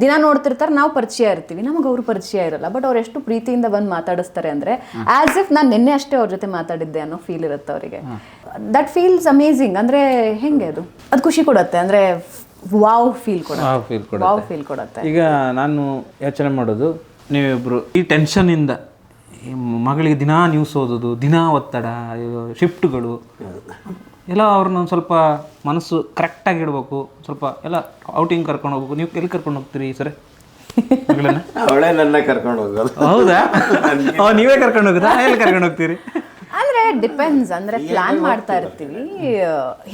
ದಿನ ನೋಡ್ತಿರ್ತಾರೆ, ನಾವು ಪರಿಚಯ ಇರ್ತೀವಿ, ನಮಗೆ ಅವ್ರು ಪರಿಚಯ ಇರಲ್ಲ. ಬಟ್ ಅವ್ರು ಎಷ್ಟು ಪ್ರೀತಿಯಿಂದ ಬಂದು ಮಾತಾಡಿಸ್ತಾರೆ ಅಂದ್ರೆ, ಆಸ್ ಇಫ್ ನಾನು ನಿನ್ನೆ ಅಷ್ಟೇ ಅವ್ರ ಜೊತೆ ಮಾತಾಡಿದ್ದೆ ಅನ್ನೋ ಫೀಲ್ ಇರುತ್ತೆ ಅವರಿಗೆ. That feels amazing. ಅಂದ್ರೆ ಹೆಂಗೆ ಅದು ಖುಷಿ ಕೊಡುತ್ತೆ, ಅಂದ್ರೆ ವಾವ್ ಫೀಲ್ ಕೊಡುತ್ತೆ. ಈಗ ನಾನು ಯೋಚನೆ ಮಾಡೋದು, ನೀವಿಬ್ರು ಈ ಟೆನ್ಷನಿಂದ ಮಗಳಿಗೆ ದಿನಾ ನ್ಯೂಸ್ ಓದೋದು, ದಿನಾ ಒತ್ತಡ, ಶಿಫ್ಟ್ಗಳು ಎಲ್ಲ ಅವ್ರನ್ನ ಒಂದು ಸ್ವಲ್ಪ ಮನಸ್ಸು ಕರೆಕ್ಟಾಗಿ ಇಡಬೇಕು. ಸ್ವಲ್ಪ ಎಲ್ಲ ಔಟಿಂಗ್ ಕರ್ಕೊಂಡು ಹೋಗ್ಬೇಕು. ನೀವು ಎಲ್ಲಿ ಕರ್ಕೊಂಡು ಹೋಗ್ತೀರಿ ಸರ್? ಅವಳೇ ನನ್ನ ಕರ್ಕೊಂಡು ಹೋಗೋದು. ಹೌದಾ? ನೀವೇ ಕರ್ಕೊಂಡು ಹೋಗುದಾ? ಎಲ್ಲಿ ಕರ್ಕೊಂಡು ಹೋಗ್ತೀರಿ? ಅಂದ್ರೆ ಡಿಪೆಂಡ್ಸ್. ಅಂದ್ರೆ ಪ್ಲಾನ್ ಮಾಡ್ತಾ ಇರ್ತೀವಿ,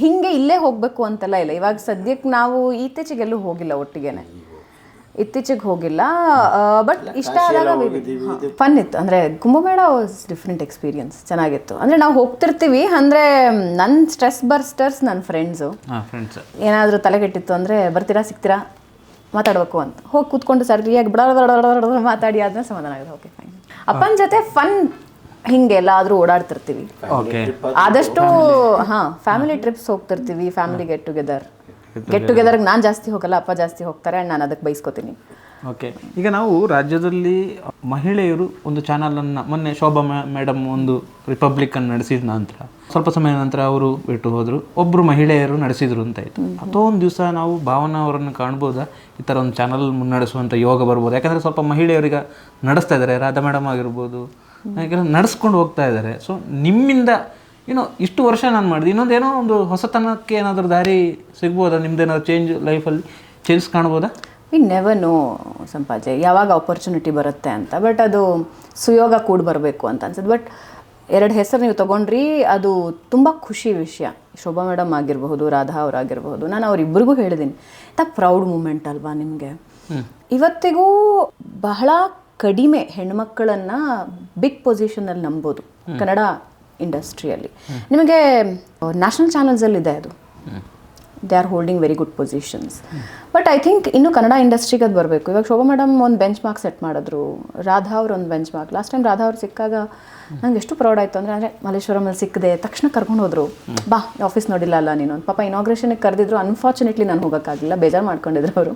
ಹಿಂಗೆ ಇಲ್ಲೇ ಹೋಗ್ಬೇಕು ಅಂತೆಲ್ಲ ಇಲ್ಲ. ಇವಾಗ ಸದ್ಯಕ್ಕೆ ನಾವು ಇತ್ತೀಚೆಗೆಲ್ಲೂ ಹೋಗಿಲ್ಲ, ಒಟ್ಟಿಗೆನೆ ಇತ್ತೀಚೆಗೆ ಹೋಗಿಲ್ಲ. ಬಟ್ ಇಷ್ಟ ಆದಾಗ ಫನ್ ಇತ್ತು. ಅಂದ್ರೆ ಕುಂಭಮೇಳ ವಾಸ್ ಡಿಫ್ರೆಂಟ್ ಎಕ್ಸ್ಪೀರಿಯನ್ಸ್, ಚೆನ್ನಾಗಿತ್ತು. ಅಂದ್ರೆ ನಾವು ಹೋಗ್ತಿರ್ತೀವಿ, ಅಂದ್ರೆ ನನ್ನ ಸ್ಟ್ರೆಸ್ ಬರ್ಸ್ಟರ್ಸ್ ನನ್ನ ಫ್ರೆಂಡ್ಸು. ಏನಾದರೂ ತಲೆಗೆಟ್ಟಿತ್ತು ಅಂದ್ರೆ ಬರ್ತೀರಾ, ಸಿಗ್ತೀರಾ, ಮಾತಾಡ್ಬೇಕು ಅಂತ ಹೋಗಿ ಕೂತ್ಕೊಂಡು ಸರಿಯಾಗಿ ಬಿಡ ಮಾತಾಡಿ ಆದ್ಮೇಲೆ ಸಮಾಧಾನ ಆಗಿದೆ. Okay fine. ಅಪ್ಪನ ಜೊತೆ ಫನ್ ಹಿಂಗೆ ಎಲ್ಲಾದರೂ ಓಡಾಡ್ತಿರ್ತೀವಿ. ಆದಷ್ಟು ಫ್ಯಾಮಿಲಿ ಟ್ರಿಪ್ಸ್ ಹೋಗ್ತಿರ್ತೀವಿ, ಫ್ಯಾಮಿಲಿ ಗೆಟ್ ಟುಗೆದರ್ಗೆ ನಾನು ಜಾಸ್ತಿ ಹೋಗಲ್ಲ, ಅಪ್ಪ ಜಾಸ್ತಿ ಹೋಗ್ತಾರೆ, ನಾನು ಅದಕ್ಕೆ ಬೈಸ್ಕೊತೀನಿ. ಓಕೆ, ಈಗ ನಾವು ರಾಜ್ಯದಲ್ಲಿ ಮಹಿಳೆಯರು ಒಂದು ಚಾನಲನ್ನು ಮೊನ್ನೆ ಶೋಭಾ ಮೇಡಮ್ ಒಂದು ರಿಪಬ್ಲಿಕನ್ನು ನಡೆಸಿದ ನಂತರ ಸ್ವಲ್ಪ ಸಮಯ ನಂತರ ಅವರು ಬಿಟ್ಟು ಹೋದರು, ಒಬ್ಬರು ಮಹಿಳೆಯರು ನಡೆಸಿದ್ರು ಅಂತಾಯಿತು. ಅಥವಾ ಒಂದು ದಿವಸ ನಾವು ಭಾವನಾ ಅವರನ್ನು ಕಾಣ್ಬೋದಾ, ಈ ಥರ ಒಂದು ಚಾನಲ್ ಮುನ್ನಡೆಸುವಂಥ ಯೋಗ ಬರ್ಬೋದು? ಯಾಕಂದರೆ ಸ್ವಲ್ಪ ಮಹಿಳೆಯರಿಗೆ ನಡೆಸ್ತಾ ಇದ್ದಾರೆ, ರಾಧಾ ಮೇಡಮ್ ಆಗಿರ್ಬೋದು, ನಡೆಸ್ಕೊಂಡು ಹೋಗ್ತಾ ಇದ್ದಾರೆ. ಸೊ ನಿಮ್ಮಿಂದ ಇಷ್ಟು ವರ್ಷ ನಾನು ಮಾಡಿದೆ, ಇನ್ನೊಂದೇನೋ ಒಂದು ಹೊಸತನಕ್ಕೆ ಏನಾದರೂ ದಾರಿ ಸಿಗ್ಬೋದಾ? ನಿಮ್ದೇನಾದ್ರು ಚೇಂಜ್ ಲೈಫಲ್ಲಿ ಚೇಂಜ್ ಕಾಣ್ಬೋದಾ? ವಿ ನೆವರ್ ನೋ ಸಂಪಾಜೆ, ಯಾವಾಗ ಆಪರ್ಚುನಿಟಿ ಬರುತ್ತೆ ಅಂತ. ಬಟ್ ಅದು ಸುಯೋಗ ಕೂಡ ಬರಬೇಕು ಅಂತ ಅನ್ಸುತ್ತೆ. ಬಟ್ 2 ಹೆಸರು ನೀವು ತೊಗೊಂಡ್ರಿ, ಅದು ತುಂಬ ಖುಷಿ ವಿಷಯ. ಶೋಭಾ ಮೇಡಮ್ ಆಗಿರಬಹುದು, ರಾಧಾ ಅವರಾಗಿರ್ಬಹುದು. ನಾನು ಅವರಿಬ್ಬರಿಗೂ ಹೇಳಿದ್ದೀನಿ, ಪ್ರೌಡ್ ಮೂಮೆಂಟ್ ಅಲ್ವಾ ನಿಮಗೆ? ಇವತ್ತಿಗೂ ಬಹಳ ಕಡಿಮೆ ಹೆಣ್ಮಕ್ಕಳನ್ನು ಬಿಗ್ ಪೊಸಿಷನಲ್ಲಿ ನಂಬೋದು ಕನ್ನಡ ಇಂಡಸ್ಟ್ರಿಯಲ್ಲಿ. ನಿಮಗೆ ನ್ಯಾಷನಲ್ ಚಾನಲ್ಸಲ್ಲಿ ಇದೆ ಅದು, they are holding very good positions. But I think ಇನ್ನು ಕನ್ನಡ ಇಂಡಸ್ಟ್ರಿಗೆ ಅದು ಬರಬೇಕು. ಇವಾಗ ಶೋಭಾ ಮೇಡಮ್ ಒಂದು ಬೆಂಚ್ ಮಾರ್ಕ್ ಸೆಟ್ ಮಾಡಿದ್ರು, ರಾಧಾ ಅವ್ರು ಒಂದು bench mark. Last time Radha ಅವ್ರು ಸಿಕ್ಕಾಗ ನಂಗೆ ಎಷ್ಟು ಪ್ರೌಡ್ ಆಯಿತು ಅಂದರೆ ಮಲ್ಲೇಶ್ವರಮಲ್ಲಿ ಸಿಕ್ಕಿದೆ ತಕ್ಷಣ ಕರ್ಕೊಂಡು ಹೋದ್ರು. ಬಾ ಆಫೀಸ್ ನೋಡಿಲ್ಲ ಅಲ್ಲ ನೀನು, ಪಾಪ ಇನಾಗ್ರೇಷನ್ಗೆ ಕರೆದಿದ್ರು. ಅನ್ಫಾರ್ಚುನೇಟ್ಲಿ ನಾನು ಹೋಗೋಕ್ಕಾಗಲಿಲ್ಲ, ಬೇಜಾರು ಮಾಡ್ಕೊಂಡಿದ್ರು ಅವರು.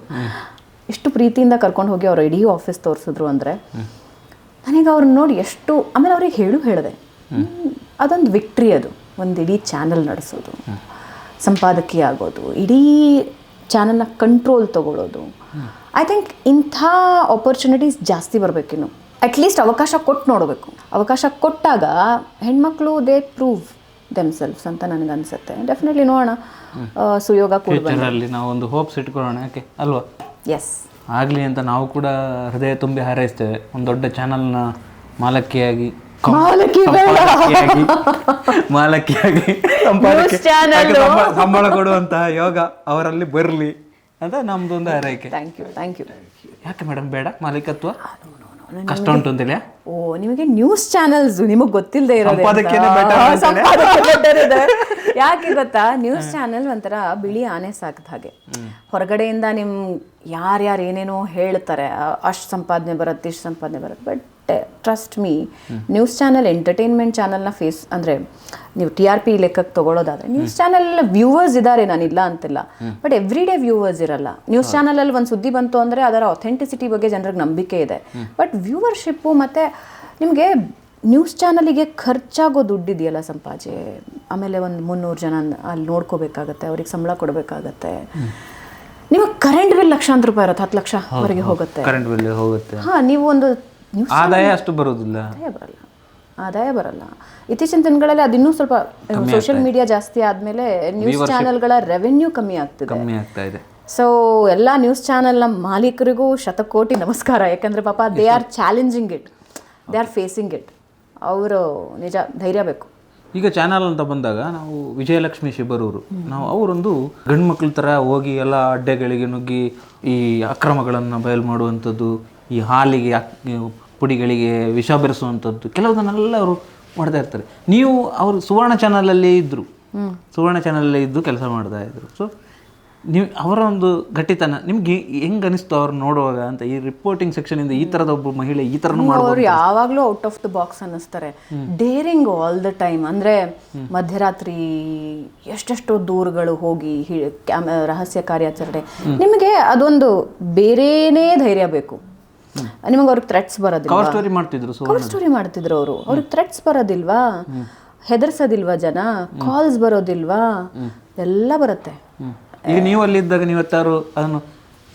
ಎಷ್ಟು ಪ್ರೀತಿಯಿಂದ ಕರ್ಕೊಂಡು ಹೋಗಿ ಅವ್ರು ಇಡೀ ಆಫೀಸ್ ತೋರಿಸಿದ್ರು ಅಂದರೆ ನನಗೆ ಅವ್ರನ್ನ ನೋಡಿ ಎಷ್ಟು, ಆಮೇಲೆ ಅವ್ರಿಗೆ ಹೇಳಿದೆ ಅದೊಂದು ವಿಕ್ಟ್ರಿ, ಅದು ಒಂದು ಇಡೀ ಚಾನಲ್ ನಡೆಸೋದು, ಸಂಪಾದಕಿ ಆಗೋದು, ಇಡೀ ಚಾನಲ್ನ ಕಂಟ್ರೋಲ್ ತೊಗೊಳ್ಳೋದು. ಐ ಥಿಂಕ್ ಇಂಥ ಆಪರ್ಚುನಿಟೀಸ್ ಜಾಸ್ತಿ ಬರಬೇಕಿನ್ನು. ಅಟ್ಲೀಸ್ಟ್ ಅವಕಾಶ ಕೊಟ್ಟು ನೋಡಬೇಕು. ಅವಕಾಶ ಕೊಟ್ಟಾಗ ಹೆಣ್ಮಕ್ಳು ದೇ ಪ್ರೂವ್ ದೆಮ್ಸೆಲ್ವ್ಸ್ ಅಂತ ನನಗನ್ಸುತ್ತೆ. ಡೆಫಿನೆಟ್ಲಿ ನೋಡೋಣ, ಸುಯೋಗ ಕೂಡ ಫ್ಯೂಚರಲ್ಲಿ ನಾವು ಒಂದು ಹೋಪ್ಸ್ ಇಟ್ಕೊಳ್ಳೋಣ, ಯಾಕೆ ಅಲ್ವಾ? ಎಸ್, ಆಗಲಿ ಅಂತ ನಾವು ಕೂಡ ಹೃದಯ ತುಂಬಿ ಹಾರೈಸ್ತೇವೆ. ಒಂದು ದೊಡ್ಡ ಚಾನಲ್ನ ಮಾಲಕಿಯಾಗಿ ಸಂಬಳ ಕೊಡುವಂತಹ ಯೋಗ ಅವರಲ್ಲಿ ಬರಲಿ ಅಂತ ನಮ್ದೊಂದು ಹಾರೈಕೆ. Thank you. ಯಾಕೆ ಮೇಡಮ್ ಬೇಡ ಮಾಲೀಕತ್ವ? ಕಷ್ಟ ಉಂಟು ಅಂತಿಲ್ಲ? ಓ, ನಿಮಗೆ ನ್ಯೂಸ್ ಚಾನೆಲ್ಸ್ ನಿಮಗೆ ಗೊತ್ತಿಲ್ಲದೆ ಇರೋದು ಯಾಕೆ ಗೊತ್ತಾ? ನ್ಯೂಸ್ ಚಾನೆಲ್ ಒಂಥರ ಬಿಳಿ ಆನೆ ಸಾಕಿದ ಹಾಗೆ. ಹೊರಗಡೆಯಿಂದ ಯಾರ್ಯಾರು ಏನೇನೋ ಹೇಳ್ತಾರೆ, ಅಷ್ಟು ಸಂಪಾದನೆ ಬರುತ್ತೆ, ಇಷ್ಟು ಸಂಪಾದನೆ ಬರುತ್ತೆ. But trust me, news channel entertainment ಚಾನಲ್ನ ಅಂದರೆ ನೀವು TRP ಲೆಕ್ಕಕ್ಕೆ ತೊಗೊಳೋದಾದ್ರೆ ನ್ಯೂಸ್ ಚಾನಲ್ ವ್ಯೂವರ್ಸ್ ಇದ್ದಾರೆ, ನಾನಿಲ್ಲ ಅಂತಿಲ್ಲ. ಬಟ್ ಎವ್ರಿ ಡೇ ವ್ಯೂವರ್ಸ್ ಇರಲ್ಲ. ನ್ಯೂಸ್ ಚಾನಲಲ್ಲಿ ಒಂದು ಸುದ್ದಿ ಬಂತು ಅಂದರೆ ಅದರ ಅಥೆಂಟಿಸಿಟಿ ಬಗ್ಗೆ ಜನರಿಗೆ ನಂಬಿಕೆ ಇದೆ. ಬಟ್ ವ್ಯೂವರ್ಶಿಪ್ಪು ಮತ್ತು ನಿಮಗೆ ನ್ಯೂಸ್ ಚಾನಲಿಗೆ ಖರ್ಚಾಗೋ ದುಡ್ಡಿದೆಯಲ್ಲ ಸಂಪಾಜೆ, ಆಮೇಲೆ ಒಂದು 300 ಜನ ಅಲ್ಲಿ ನೋಡ್ಕೋಬೇಕಾಗತ್ತೆ, ಅವ್ರಿಗೆ ಸಂಬಳ ಕೊಡಬೇಕಾಗತ್ತೆ. ನಿಮಗೆ ಕರೆಂಟ್ ಬಿಲ್ ಲಕ್ಷಾಂತರ ರೂಪಾಯಿ ಇರುತ್ತೆ, 10 ಲಕ್ಷವರೆಗೆ ಹೋಗುತ್ತೆ ಕರೆಂಟ್ ಬಿಲ್ ಹೋಗುತ್ತೆ. ಹಾಂ, ನೀವು ಒಂದು ಆದಾಯ ಅಷ್ಟು ಬರೋದಿಲ್ಲ, ಆದಾಯ ಬರಲ್ಲ. ಇತ್ತೀಚಿನ ದಿನಗಳಲ್ಲಿ ಅದಿನ್ನೂ ಸ್ವಲ್ಪ ಸೋಷಿಯಲ್ ಮೀಡಿಯಾ ಜಾಸ್ತಿ ಆದಮೇಲೆ ನ್ಯೂಸ್ ಚಾನೆಲ್ಗಳ ರೆವೆನ್ಯೂ ಕಮ್ಮಿ ಆಗ್ತಾ ಇದೆ. ಸೊ ಎಲ್ಲ ನ್ಯೂಸ್ ಚಾನೆಲ್ನ ಮಾಲೀಕರಿಗೂ ಶತಕೋಟಿ ನಮಸ್ಕಾರ. ಯಾಕಂದರೆ ಪಾಪ they are challenging it, they are facing it. ಅವರು ನಿಜ ಧೈರ್ಯ ಬೇಕು. ಈಗ ಚಾನಲ್ ಅಂತ ಬಂದಾಗ ನಾವು ವಿಜಯಲಕ್ಷ್ಮಿ ಶಿಬರೂರು, ನಾವು ಅವರೊಂದು ಗಂಡು ಮಕ್ಳ ಥರ ಹೋಗಿ ಎಲ್ಲ ಅಡ್ಡೆಗಳಿಗೆ ನುಗ್ಗಿ ಈ ಅಕ್ರಮಗಳನ್ನು ಬಯಲು ಮಾಡುವಂಥದ್ದು, ಈ ಹಾಲಿಗೆ ಪುಡಿಗಳಿಗೆ ವಿಷ ಬೆರೆಸುವಂಥದ್ದು, ಕೆಲವುದನ್ನೆಲ್ಲ ಅವರು ಮಾಡ್ತಾ ಇರ್ತಾರೆ. ನೀವು ಅವರು ಸುವರ್ಣ ಚಾನಲಲ್ಲೇ ಇದ್ದರು, ಸುವರ್ಣ ಚಾನಲಲ್ಲೇ ಇದ್ದು ಕೆಲಸ ಮಾಡ್ತಾ ಇದ್ರು. ಸೊ ನೀವು ಅವರ ಒಂದು ಗಟ್ಟಿತನ ನಿಮ್ಗೆ ಹೆಂಗೆ ಅನಿಸ್ತು ಅವ್ರು ನೋಡುವಾಗ ಅಂತ? ಈ ರಿಪೋರ್ಟಿಂಗ್ ಸೆಕ್ಷನಿಂದ ಈ ಥರದ ಒಬ್ಬ ಮಹಿಳೆ ಈ ಥರನೂ ಮಾಡೋದು, ಅವರು ಯಾವಾಗಲೂ ಔಟ್ ಆಫ್ ದ ಬಾಕ್ಸ್ ಅನ್ನಿಸ್ತಾರೆ. Daring all the time. ಅಂದರೆ ಮಧ್ಯರಾತ್ರಿ ಎಷ್ಟೆಷ್ಟೋ ದೂರುಗಳು ಹೋಗಿ ರಹಸ್ಯ ಕಾರ್ಯಾಚರಣೆ. ನಿಮಗೆ ಅದೊಂದು ಬೇರೆನೇ ಧೈರ್ಯ ಬೇಕು. ನಿಮಗೆ ಅವ್ರಿಗೆ ಥ್ರೆಟ್ಸ್ ಬರೋದಿಲ್ಲ. ಕವರ್ ಸ್ಟೋರಿ ಮಾಡ್ತಿದ್ರು ಅವರು. ಅವ್ರಿಗೆ ಥ್ರೆಟ್ಸ್ ಬರೋದಿಲ್ವಾ, ಹೆದರ್ಸೋದಿಲ್ವಾ ಜನ, ಕಾಲ್ಸ್ ಬರೋದಿಲ್ವಾ, ಎಲ್ಲ ಬರುತ್ತೆ. ಈಗ ನೀವು ಅಲ್ಲಿದ್ದಾಗ ನೀವು ಯಾವತ್ತಾರು ಅದನ್ನು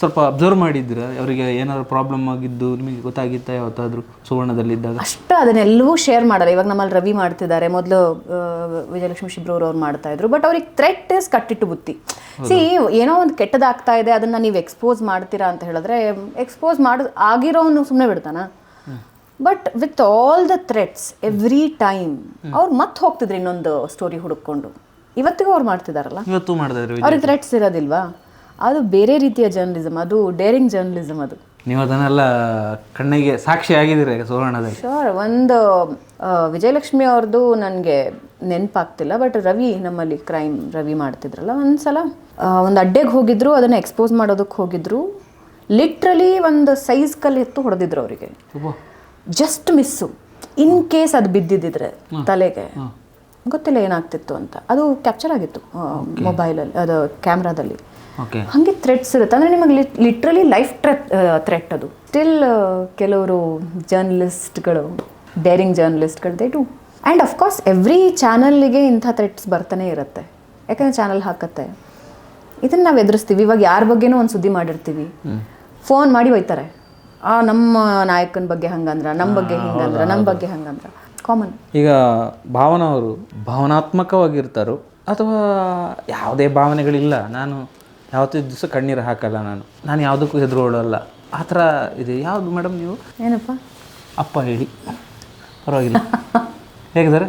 ಸ್ವಲ್ಪ ಅಬ್ಸರ್ವ್ ಮಾಡಿದ್ದೀರಾ? ಅವರಿಗೆ ಏನಾದ್ರು ಪ್ರಾಬ್ಲಮ್ ಆಗಿದ್ದು ನಿಮಗೆ ಗೊತ್ತಾಗಿತ್ತಾ ಯಾವತ್ತಾದರೂ ಸುವರ್ಣದಲ್ಲಿದ್ದಾಗ? ಅಷ್ಟು ಅದನ್ನೆಲ್ಲವೂ ಶೇರ್ ಮಾಡಲ್ಲ. ಇವಾಗ ನಮ್ಮಲ್ಲಿ ರವಿ ಮಾಡ್ತಿದ್ದಾರೆ, ಮೊದಲು ವಿಜಯಲಕ್ಷ್ಮಿ ಶಿಬ್ರೂರು ಅವ್ರು ಮಾಡ್ತಾಯಿದ್ರು. ಬಟ್ ಅವ್ರಿಗೆ ಥ್ರೆಟ್ ಇಸ್ ಕಟ್ಟಿಟ್ಟು ಬುತ್ತಿ. ಏನೋ ಒಂದು ಕೆಟ್ಟದಾಗ್ತಾ ಇದೆ, ಅದನ್ನು ನೀವು ಎಕ್ಸ್ಪೋಸ್ ಮಾಡ್ತೀರಾ ಅಂತ ಹೇಳಿದ್ರೆ ಎಕ್ಸ್ಪೋಸ್ ಆಗಿರೋನು ಸುಮ್ಮನೆ ಬಿಡ್ತಾನ? But with all the threats every time ಅವ್ರು ಮತ್ತೆ ಹೋಗ್ತಿದ್ರು ಇನ್ನೊಂದು ಸ್ಟೋರಿ ಹುಡುಕೊಂಡು. ಇವತ್ತಿಗೂ ಅವ್ರು ಮಾಡ್ತಿದಾರಲ್ಲ, ಇವತ್ತು ಮಾಡ್ತಿದ್ರು. ಅವ್ರಿಗೆ ಥ್ರೆಟ್ಸ್ ಇರೋದಿಲ್ವಾ? ಅದು ಬೇರೆ ರೀತಿಯ ಜರ್ನಲಿಸಮ್, ಅದು ಡೇರಿಂಗ್ ಜರ್ನಲಿಸಮ್. ಅದು ನೀವು ಅದನ್ನೆಲ್ಲ ಕಣ್ಣಿಗೆ ಸಾಕ್ಷಿ ಆಗಿದ್ದೀರ ಸುವರ್ಣದಲ್ಲಿ? ಶೋರ್. ಒಂದು ವಿಜಯಲಕ್ಷ್ಮಿ ಅವ್ರದ್ದು ನನಗೆ ನೆನಪಾಗ್ತಿಲ್ಲ, ಬಟ್ ರವಿ, ನಮ್ಮಲ್ಲಿ ಕ್ರೈಮ್ ರವಿ ಮಾಡ್ತಿದ್ರಲ್ಲ, ಒಂದ್ಸಲ ಒಂದು ಅಡ್ಡೆಗೆ ಹೋಗಿದ್ರು, ಅದನ್ನು ಎಕ್ಸ್ಪೋಸ್ ಮಾಡೋದಕ್ಕೆ ಹೋಗಿದ್ರು. ಲಿಟ್ರಲಿ ಒಂದು ಸೈಜ್ ಕಲ್ಲು ಎತ್ತು ಹೊಡೆದಿದ್ರು ಅವರಿಗೆ, ಜಸ್ಟ್ ಮಿಸ್ಸು. ಇನ್ ಕೇಸ್ ಅದು ಬಿದ್ದಿದ್ದಿದ್ರೆ ತಲೆಗೆ ಗೊತ್ತಿಲ್ಲ ಏನಾಗ್ತಿತ್ತು ಅಂತ. ಅದು ಕ್ಯಾಪ್ಚರ್ ಆಗಿತ್ತು ಮೊಬೈಲಲ್ಲಿ, ಅದು ಕ್ಯಾಮ್ರಾದಲ್ಲಿ. ಹಾಗೆ ಥ್ರೆಟ್ಸ್ ಇರುತ್ತೆ. ಅಂದರೆ ನಿಮಗೆ ಲಿಟ್ರಲಿ ಲೈಫ್ ಥ್ರೆಟ್ ಅದು. ಸ್ಟಿಲ್ ಕೆಲವರು ಜರ್ನಲಿಸ್ಟ್ಗಳು, ಡೇರಿಂಗ್ ಜರ್ನಲಿಸ್ಟ್ಗಳು, they do. And of course every ಚಾನಲ್ಗೆ ಇಂಥ ಥ್ರೆಟ್ಸ್ ಬರ್ತಾನೆ ಇರುತ್ತೆ. ಯಾಕಂದರೆ ಚಾನಲ್ ಹಾಕತ್ತೆ. ಇದನ್ನು ನಾವು ಎದುರಿಸ್ತೀವಿ. ಇವಾಗ ಯಾರ ಬಗ್ಗೆನೂ ಒಂದು ಸುದ್ದಿ ಮಾಡಿರ್ತೀವಿ, ಫೋನ್ ಮಾಡಿ ಒಯ್ತಾರೆ, ನಮ್ಮ ನಾಯಕನ ಬಗ್ಗೆ ಹಂಗಂದ್ರ, ನಮ್ಮ ಬಗ್ಗೆ ಹಿಂಗಂದ್ರ, ನಮ್ಮ ಬಗ್ಗೆ ಹಂಗಂದ್ರ. ಕಾಮನ್. ಈಗ ಭಾವನಾ ಅವರು ಭಾವನಾತ್ಮಕವಾಗಿರ್ತಾರೋ ಅಥವಾ ಯಾವುದೇ ಭಾವನೆಗಳಿಲ್ಲ, ನಾನು ಯಾವತ್ತೂ ದಿವಸ ಕಣ್ಣೀರು ಹಾಕಲ್ಲ, ನಾನು ಯಾವುದಕ್ಕೂ ಹೆದರೋಳಲ್ಲ, ಆ ಥರ ಇದೆ. ಯಾವುದು ಮೇಡಮ್ ನೀವು? ಏನಪ್ಪ ಅಪ್ಪ ಹೇಳಿ ಪರವಾಗಿಲ್ಲ. ಹೇಗಿದ್ದಾರೆ?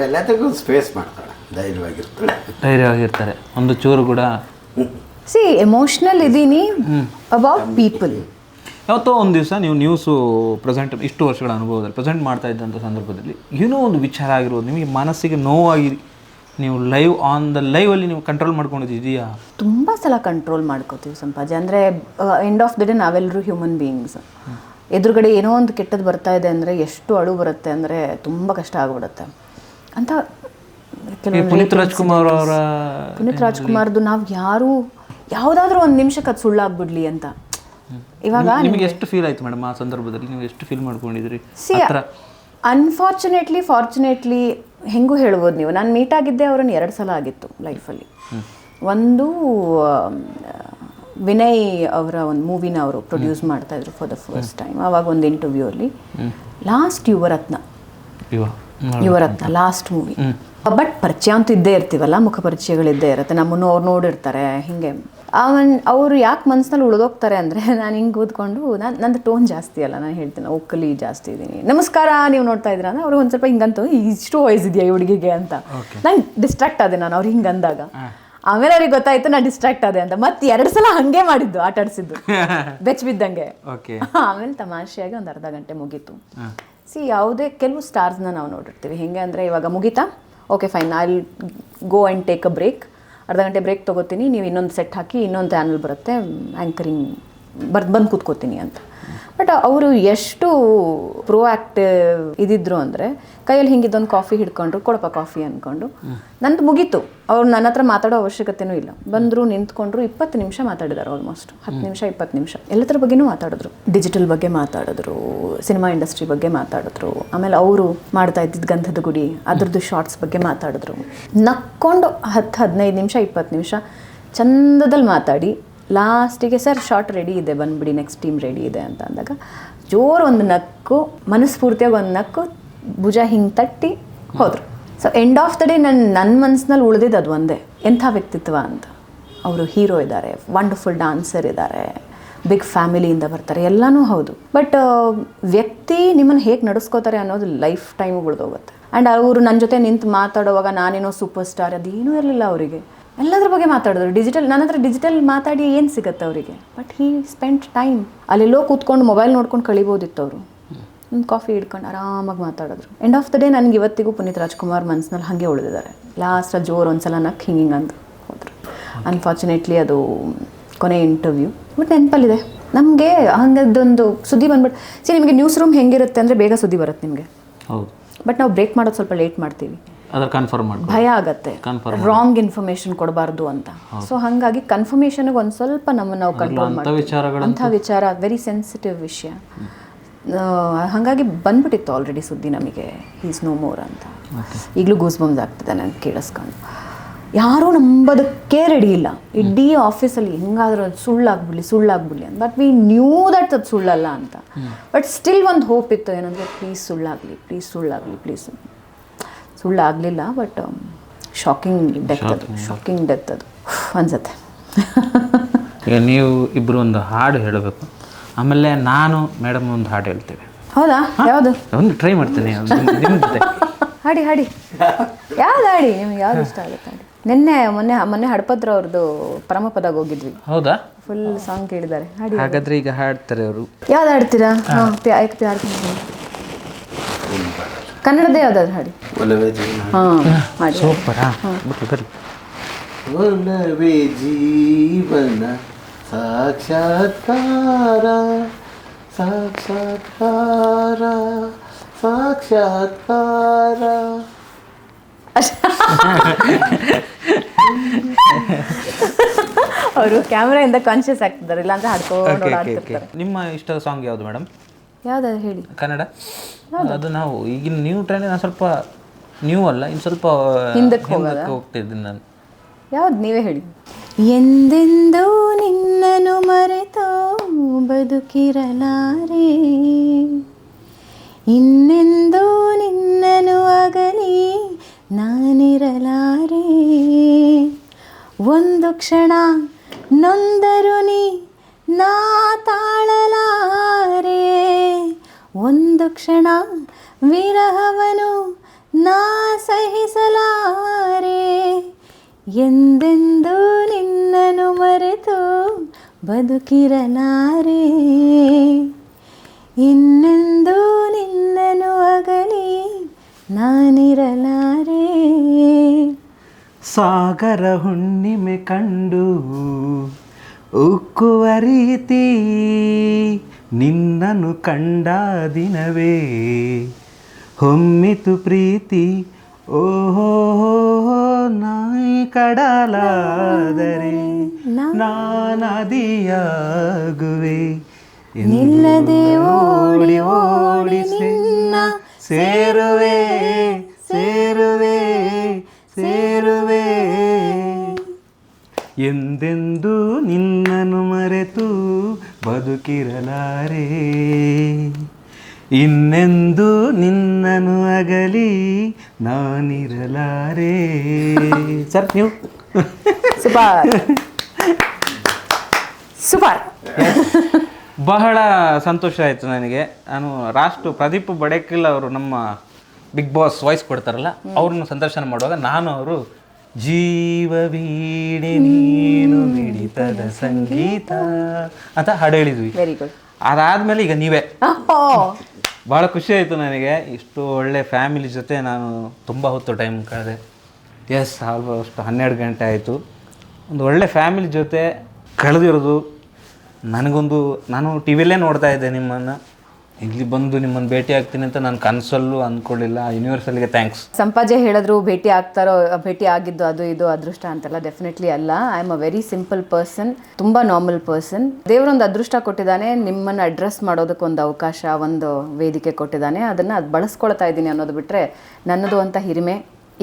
ಎಲ್ಲದಕ್ಕೂ ಸ್ಪೇಸ್ ಮಾಡ್ತಾಳೆ, ಧೈರ್ಯವಾಗಿರ್ತಾರೆ. ಒಂದು ಚೂರು ಕೂಡ ಎಮೋಷ್ನಲ್ ಇದ್ದೀನಿ ಅಬೌಟ್ ಪೀಪಲ್. ಯಾವತ್ತೋ ಒಂದು ದಿವಸ ನೀವು ನ್ಯೂಸು ಪ್ರೆಸೆಂಟ್ ಇಷ್ಟು ವರ್ಷಗಳ ಅನುಭವದಲ್ಲಿ ಪ್ರೆಸೆಂಟ್ ಮಾಡ್ತಾ ಇದ್ದಂಥ ಸಂದರ್ಭದಲ್ಲಿ ಏನೋ ಒಂದು ವಿಚಾರ ಆಗಿರೋದು ನಿಮಗೆ ಮನಸ್ಸಿಗೆ ನೋವಾಗಿ ನೀವು ಲೈವಲ್ಲಿ ನೀವು ಕಂಟ್ರೋಲ್ ಮಾಡ್ಕೊಂಡಿದ್ದೀಯಾ? ತುಂಬ ಸಲ ಕಂಟ್ರೋಲ್ ಮಾಡ್ಕೋತೀವಿ ಸಂಪಾಜೆ. ಅಂದರೆ ಎಂಡ್ ಆಫ್ ದ ಡೇ ನಾವೆಲ್ಲರೂ ಹ್ಯೂಮನ್ ಬೀಯಿಂಗ್ಸ್. ಎದುರುಗಡೆ ಏನೋ ಒಂದು ಕೆಟ್ಟದ್ದು ಬರ್ತಾ ಇದೆ ಅಂದರೆ ಎಷ್ಟು ಅಳು ಬರುತ್ತೆ ಅಂದರೆ ತುಂಬ ಕಷ್ಟ ಆಗಿಬಿಡುತ್ತೆ ಅಂತ. ಪುನೀತ್ ರಾಜ್ಕುಮಾರ್ದು ನಾವು ಯಾವುದಾದ್ರೂ ಒಂದು ನಿಮಿಷಕ್ಕೆ ಅದು ಸುಳ್ಳಾಗ್ಬಿಡ್ಲಿ ಅಂತ ಇವಾಗ ನಿಮಗೆ ಎಷ್ಟು ಫೀಲ್ ಆಯ್ತು ಮೇಡಮ್ ಆ ಸಂದರ್ಭದಲ್ಲಿ? ನೀವು ಎಷ್ಟು ಫೀಲ್ ಮಾಡ್ಕೊಂಡಿದ್ರಿ? ಅನ್ಫಾರ್ಚುನೇಟ್ಲಿ ಫಾರ್ಚುನೇಟ್ಲಿ ಹೆಂಗೂ ಹೇಳ್ಬೋದು ನೀವು, ನಾನು ಮೀಟ್ ಆಗಿದ್ದೆ ಅವ್ರನ್ನ 2 ಸಲ ಆಗಿತ್ತು ಲೈಫಲ್ಲಿ. ಒಂದು ವಿನಯ್ ಅವರ ಒಂದು ಮೂವಿನ ಅವರು ಪ್ರೊಡ್ಯೂಸ್ ಮಾಡ್ತಾಯಿದ್ರು ಫಾರ್ ದ ಫಸ್ಟ್ ಟೈಮ್. ಆವಾಗ ಒಂದು ಇಂಟರ್ವ್ಯೂ ಅಲ್ಲಿ last Yuvarathna last movie. But ಪರಿಚಯ ಅಂತೂ ಇದ್ದೇ ಇರ್ತೀವಲ್ಲ, ಮುಖ ಪರಿಚಯಗಳಿದ್ದೇ ಇರುತ್ತೆ, ನಮ್ಮನ್ನು ಅವ್ರು ನೋಡಿರ್ತಾರೆ. ಹಿಂಗೆ ಅವರು ಯಾಕೆ ಮನಸ್ಸಿನಲ್ಲಿ ಉಳಿದೋಗ್ತಾರೆ ಅಂದರೆ, ನಾನು ಹಿಂಗೆ ಓದ್ಕೊಂಡು ನಂದು ಟೋನ್ ಜಾಸ್ತಿ ಅಲ್ಲ, ನಾನು ಹೇಳ್ತೀನಿ ಓಕಲಿ ಜಾಸ್ತಿ ಇದ್ದೀನಿ. ನಮಸ್ಕಾರ ನೀವು ನೋಡ್ತಾ ಇದ್ದೀರ ಅಂದರೆ ಅವ್ರು ಒಂದು ಸ್ವಲ್ಪ ಹಿಂಗಂತೂ ಇಷ್ಟು ವಯಸ್ಸಿದೆಯಾ ಈ ಹುಡುಗಿಗೆ ಅಂತ ನಂಗೆ ಡಿಸ್ಟ್ರಾಕ್ಟ್ ಆದೆ ನಾನು ಅವ್ರು ಹಿಂಗೆ ಅಂದಾಗ. ಆಮೇಲೆ ಅವ್ರಿಗೆ ಗೊತ್ತಾಯ್ತು ನಾನು ಡಿಸ್ಟ್ರಾಕ್ಟ್ ಆದೆ ಅಂತ. ಮತ್ತೆ 2 ಸಲ ಹಾಗೆ ಮಾಡಿದ್ದು, ಆಟ ಆಡಿಸಿದ್ದು ಬೆಚ್ಚ ಬಿದ್ದಂಗೆ. ಆಮೇಲೆ ತಮಾಷೆಯಾಗಿ ಒಂದು ಅರ್ಧ ಗಂಟೆ ಮುಗೀತು. ಯಾವುದೇ ಕೆಲವು ಸ್ಟಾರ್ಸ್ನ ನಾವು ನೋಡಿರ್ತೀವಿ ಹೆಂಗೆ ಅಂದರೆ, ಇವಾಗ ಮುಗೀತಾ, okay fine, I will go and take a break, ಅರ್ಧ ಗಂಟೆ ಬ್ರೇಕ್ ತೊಗೋತೀನಿ, ನೀವು ಇನ್ನೊಂದು ಸೆಟ್ ಹಾಕಿ ಇನ್ನೊಂದು ಚಾನಲ್ ಬರುತ್ತೆ ಆ್ಯಂಕರಿಂಗ್ ಬಂದು ಕೂತ್ಕೋತೀನಿ ಅಂತ. ಬಟ್ ಅವರು ಎಷ್ಟು ಪ್ರೋಆಕ್ಟಿವ್ ಇದ್ದಿದ್ರು ಅಂದರೆ, ಕೈಯಲ್ಲಿ ಹಿಂಗಿದ್ದೊಂದು ಕಾಫಿ ಹಿಡ್ಕೊಂಡ್ರು, ಕೊಡಪ್ಪ ಕಾಫಿ ಅಂದ್ಕೊಂಡು ನಂದು ಮುಗೀತು. ಅವ್ರು ನನ್ನ ಹತ್ರ ಮಾತಾಡೋ ಅವಶ್ಯಕತೆನೂ ಇಲ್ಲ, ಬಂದರು ನಿಂತ್ಕೊಂಡ್ರು, 20 ನಿಮಿಷ ಮಾತಾಡಿದ್ದಾರೆ, ಆಲ್ಮೋಸ್ಟ್ 10 ನಿಮಿಷ 20 ನಿಮಿಷ. ಎಲ್ಲದ್ರ ಬಗ್ಗೆನೂ ಮಾತಾಡಿದ್ರು, ಡಿಜಿಟಲ್ ಬಗ್ಗೆ ಮಾತಾಡಿದ್ರು, ಸಿನಿಮಾ ಇಂಡಸ್ಟ್ರಿ ಬಗ್ಗೆ ಮಾತಾಡಿದ್ರು, ಆಮೇಲೆ ಅವರು ಮಾಡ್ತಾ ಇದ್ದಿದ್ದು ಗಂಧದ ಗುಡಿ ಅದ್ರದ್ದು ಶಾರ್ಟ್ಸ್ ಬಗ್ಗೆ ಮಾತಾಡಿದ್ರು. ನಕ್ಕೊಂಡು 10-15 ನಿಮಿಷ 20 ನಿಮಿಷ ಚಂದದಲ್ಲಿ ಮಾತಾಡಿ ಲಾಸ್ಟಿಗೆ ಸರ್ ಶಾರ್ಟ್ ರೆಡಿ ಇದೆ ಬಂದುಬಿಡಿ, ನೆಕ್ಸ್ಟ್ ಟೀಮ್ ರೆಡಿ ಇದೆ ಅಂತ ಅಂದಾಗ ಜೋರು ಒಂದು ನಕ್ಕು, ಮನಸ್ಫೂರ್ತಿಯಾಗಿ ಒಂದು ನಕ್ಕು, ಭುಜ ಹಿಂಗೆ ತಟ್ಟಿ ಹೋದರು. So end of the day ನನ್ನ ಮನಸ್ಸಿನಲ್ಲಿ ಉಳಿದಿದ್ದು ಅದು ಒಂದೇ, ಎಂಥ ವ್ಯಕ್ತಿತ್ವ ಅಂತ. ಅವರು ಹೀರೋ ಇದ್ದಾರೆ, ವಂಡರ್ಫುಲ್ ಡಾನ್ಸರ್ ಇದ್ದಾರೆ, ಬಿಗ್ ಫ್ಯಾಮಿಲಿಯಿಂದ ಬರ್ತಾರೆ, ಎಲ್ಲನೂ ಹೌದು. ಬಟ್ ವ್ಯಕ್ತಿ ನಿಮ್ಮನ್ನು ಹೇಗೆ ನಡೆಸ್ಕೋತಾರೆ ಅನ್ನೋದು ಲೈಫ್ ಟೈಮ್ ಉಳಿದೋಗುತ್ತೆ. ಆ್ಯಂಡ್ ಅವರು ನನ್ನ ಜೊತೆ ನಿಂತು ಮಾತಾಡುವಾಗ ನಾನೇನೋ ಸೂಪರ್ ಸ್ಟಾರ್ ಅದೇನೂ ಇರಲಿಲ್ಲ ಅವರಿಗೆ. ಎಲ್ಲದ್ರ ಬಗ್ಗೆ ಮಾತಾಡಿದ್ರು. ನನ್ನ ಹತ್ರ ಡಿಜಿಟಲ್ ಮಾತಾಡಿ ಏನು ಸಿಗುತ್ತೆ ಅವರಿಗೆ. But he spend time. ಅಲ್ಲೆಲ್ಲೋ ಕೂತ್ಕೊಂಡು ಮೊಬೈಲ್ ನೋಡ್ಕೊಂಡು ಕಳಿಬೋದಿತ್ತು ಅವರು. ಒಂದು ಕಾಫಿ ಹಿಡ್ಕೊಂಡು ಆರಾಮಾಗಿ ಮಾತಾಡಿದ್ರು. ಎಂಡ್ ಆಫ್ ದ ಡೇ ನನಗೆ ಇವತ್ತಿಗೂ ಪುನೀತ್ ರಾಜ್ಕುಮಾರ್ ಮನಸ್ಸಿನಲ್ಲಿ ಹಾಗೆ ಉಳಿದಿದ್ದಾರೆ. ಲಾಸ್ಟ್ ಜೋರು ಒಂದ್ಸಲ ನಕ್ ಹಿಂಗೆ ಅಂತ ಹೋದರು. ಅನ್ಫಾರ್ಚುನೇಟ್ಲಿ ಅದು ಕೊನೆ ಇಂಟರ್ವ್ಯೂ. ಬಟ್ ನೆನಪಲ್ಲಿದೆ ನಮಗೆ. ಹಂಗದೊಂದು ಸುದ್ದಿ ಬಂದ್ಬಿಟ್ಟು ನಿಮಗೆ ನ್ಯೂಸ್ ರೂಮ್ ಹೆಂಗಿರುತ್ತೆ ಅಂದರೆ ಬೇಗ ಸುದ್ದಿ ಬರುತ್ತೆ ನಿಮಗೆ. ಹೌದು. ಬಟ್ ನಾವು ಬ್ರೇಕ್ ಮಾಡೋದು ಸ್ವಲ್ಪ ಲೇಟ್ ಮಾಡ್ತೀವಿ. ಭಯ ಆಗತ್ತೆ, ರಾಂಗ್ ಇನ್ಫಾರ್ಮೇಶನ್ ಕೊಡಬಾರ್ದು ಅಂತ. ಸೊ ಹಾಗಾಗಿ ಕನ್ಫರ್ಮೇಷನ್ಗೆ ಒಂದು ಸ್ವಲ್ಪ ನಾವು ಕಂಟ್ರೋಲ್ ಮಾಡ್ತೀವಿ. ಅಂಥ ವಿಚಾರ ವೆರಿ ಸೆನ್ಸಿಟಿವ್ ವಿಷಯ. ಹಾಗಾಗಿ ಬಂದ್ಬಿಟ್ಟಿತ್ತು ಆಲ್ರೆಡಿ ಸುದ್ದಿ ನಮಗೆ, ಈಸ್ ನೋ ಮೋರ್ ಅಂತ. ಈಗಲೂ ಗೂಸ್ ಬಂಬ್ಸ್ ಆಗ್ತಿದೆ ನನಗೆ ಕೇಳಿಸ್ಕೊಂಡು. ಯಾರೂ ನಂಬೋದಕ್ಕೆ ರೆಡಿ ಇಲ್ಲ ಇಡೀ ಆಫೀಸಲ್ಲಿ. ಹೆಂಗಾದ್ರೂ ಅದು ಸುಳ್ಳಾಗ್ಬಿಡ್ಲಿ ಅಂತ. ಬಟ್ ವಿ ನ್ಯೂ ದಟ್ ಅದು ಸುಳ್ಳಲ್ಲ ಅಂತ. ಬಟ್ ಸ್ಟಿಲ್ ಒಂದು ಹೋಪ್ ಇತ್ತು, ಏನಂದರೆ ಪ್ಲೀಸ್ ಸುಳ್ಳಾಗಲಿ. ಸುಳ್ಳಾಗಲಿಲ್ಲ. ಬಟ್ ಶಾಕಿಂಗ್ ಡೆತ್ ಅದು ಅನ್ಸುತ್ತೆ. ಈಗ ನೀವು ಇಬ್ಬರು ಒಂದು ಹಾಡು ಹೇಳಬೇಕು, ಆಮೇಲೆ ನಾನು ಮೇಡಮ್ ಒಂದು ಹಾಡು ಹೇಳ್ತೇವೆ. ಹೌದಾ? ಯಾವುದು? ಒಂದು ಟ್ರೈ ಮಾಡ್ತೇನೆ ನಿಮ್ಮ ಜೊತೆ. ಹಾಡಿ ಯಾವ್ದು ಹಾಡಿ ನಿಮ್ಗೆ ಯಾವ್ದು ಇಷ್ಟ ಆಗುತ್ತೆ? ಮೊನ್ನೆ ಹಡಪದ್ರ ಅವ್ರದ್ದು ಪರಮಪದಾಗ ಹೋಗಿದ್ವಿ. ಹೌದಾ? ಫುಲ್ ಸಾಂಗ್ ಕೇಳಿದ್ದಾರೆ. ಹಾಡಿ. ಹಾಗಾದ್ರೆ ಈಗ ಹಾಡ್ತಾರೆ ಅವರು. ಯಾವ್ದು ಹಾಡ್ತೀರಾ? ಕನ್ನಡದೇ ಯಾವ್ದಾದ್ರು ಹಾಡಿ. ಸೂಪರಾ? ಒಲವೇ ಜೀವನ ಸಾಕ್ಷಾತ್ಕಾರ ಅವರು ಕ್ಯಾಮ್ರಾಯಿಂದ ಕಾನ್ಶಿಯಸ್ ಆಗ್ತಿದ್ದಾರೆ, ಇಲ್ಲಾಂದ್ರೆ ಹಾಡ್ಕೊಂಡು ಓಡಾಡ್ತಿರ್ತಾರೆ. ನಿಮ್ಮ ಇಷ್ಟದ ಸಾಂಗ್ ಯಾವುದು ಮೇಡಮ್? ಯಾವ್ದಾದ್ರು ಹೇಳಿ. ಕನ್ನಡ ಅದು ನಾವು ಈಗಿನ ನ್ಯೂ ಟ್ರೆಂಡ್. ನಾನು ಸ್ವಲ್ಪ ನ್ಯೂ ಅಲ್ಲ, ಇನ್ನು ಸ್ವಲ್ಪ ಹಿಂದಕ್ಕೆ ಹೋಗ್ತಿದ್ದೀನಿ ನಾನು. ಯಾವ್ದು ನೀವೇ ಹೇಳಿ. ಎಂದೆಂದೂ ನಿನ್ನನು ಮರೆತೋ ಬದುಕಿರಲಾರೆ, ಇನ್ನೆಂದೂ ನಿನ್ನನು ಅಗಲಿ ನಾನಿರಲಾರೆ, ಒಂದು ಕ್ಷಣ ನೊಂದರು ನೀ ನಾ ತಾಳಲಾರೆ, ಒಂದು ಕ್ಷಣ ವಿರಹವನು ನಾ ಸಹಿಸಲಾರೆ, ಎಂದೆಂದೂ ನಿನ್ನನು ಮರೆತು ಬದುಕಿರಲಾರೆ, ಇನ್ನೆಂದೂ ನಿನ್ನನು ಅಗಲಿ ನಾನಿರಲಾರೆ. ಸಾಗರ ಹುಣ್ಣಿಮೆ ಕಂಡು ಉಕ್ಕುವ ರೀತಿ ನಿನ್ನನ್ನು ಕಂಡ ದಿನವೇ ಹೊಮ್ಮಿತು ಪ್ರೀತಿ. ಓಹೋ ನಾಯಿ ಕಡಲಾದರೆ ನಾನದಿಯಾಗುವೆ ನಿಲ್ಲದೆ ಓಡಿ ಓಡಿ ನಿನ್ನ ಸೇರುವೆ ಸೇರುವೆ ಸೇರುವೆ ಎಂದೆಂದು ನಿನ್ನನ್ನು ಮರೆತು ಬದುಕಿರಲಾರೆ ಇನ್ನೆಂದು ನಿನ್ನನ್ನು ಅಗಲಿ ನಾನಿರಲಾರೆ. ಸರ್ ನೀವು ಸೂಪರ್ ಸೂಪರ್. ಬಹಳ ಸಂತೋಷ ಆಯಿತು ನನಗೆ. ನಾನು ಪ್ರದೀಪ್ ಬಡೇಕಲ್ ಅವರು ನಮ್ಮ ಬಿಗ್ ಬಾಸ್ ವಾಯ್ಸ್ ಕೊಡ್ತಾರಲ್ಲ, ಅವ್ರನ್ನ ಸಂದರ್ಶನ ಮಾಡುವಾಗ ನಾನು ಅವರು ಜೀವ ವೀಣೆ ನೀನು ಮಿಡಿತದ ಸಂಗೀತ ಅಂತ ಹಾಡು ಹೇಳಿದ್ವಿ. Very good. ಅದಾದಮೇಲೆ ಈಗ ನೀವೇ. ಭಾಳ ಖುಷಿ ಆಯಿತು ನನಗೆ. ಇಷ್ಟು ಒಳ್ಳೆ ಫ್ಯಾಮಿಲಿ ಜೊತೆ ನಾನು ತುಂಬ ಹೊತ್ತು ಟೈಮ್ ಕಳೆದೆ. ಎಸ್, ಆಲ್ಮೋಸ್ಟ್ 12 ಗಂಟೆ ಆಯಿತು. ಒಂದು ಒಳ್ಳೆ ಫ್ಯಾಮಿಲಿ ಜೊತೆ ಕಳೆದಿರೋದು ನಾನು ಟಿ ವಿಯಲ್ಲೇ ನೋಡ್ತಾ ಇದ್ದೆ ನಿಮ್ಮನ್ನು. ಇಲ್ಲಿ ಬಂದು ನಿಮ್ಮನ್ನು ಭೇಟಿ ಆಗ್ತೀನಿ ಅಂತ ನಾನು ಕನಸಲ್ಲೂ ಅಂದ್ಕೊಳ್ಳಿಲ್ಲ. ಯೂನಿವರ್ಸಲ್ಗೆ ಥ್ಯಾಂಕ್ಸ್. ಸಂಪಾಜೆ ಹೇಳಿದ್ರು ಭೇಟಿ ಆಗಿದ್ದು ಅದು ಇದು ಅದೃಷ್ಟ ಅಂತೆಲ್ಲ. ಡೆಫಿನೆಟ್ಲಿ ಅಲ್ಲ. I am a very simple person, ತುಂಬ ನಾರ್ಮಲ್ ಪರ್ಸನ್. ದೇವರೊಂದು ಅದೃಷ್ಟ ಕೊಟ್ಟಿದ್ದಾನೆ, ನಿಮ್ಮನ್ನು ಅಡ್ರೆಸ್ ಮಾಡೋದಕ್ಕೆ ಒಂದು ಅವಕಾಶ, ಒಂದು ವೇದಿಕೆ ಕೊಟ್ಟಿದ್ದಾನೆ. ಅದನ್ನು ಬಳಸ್ಕೊಳ್ತಾ ಇದ್ದೀನಿ ಅನ್ನೋದು ಬಿಟ್ಟರೆ ನನ್ನದು ಅಂತ ಹಿರಿಮೆ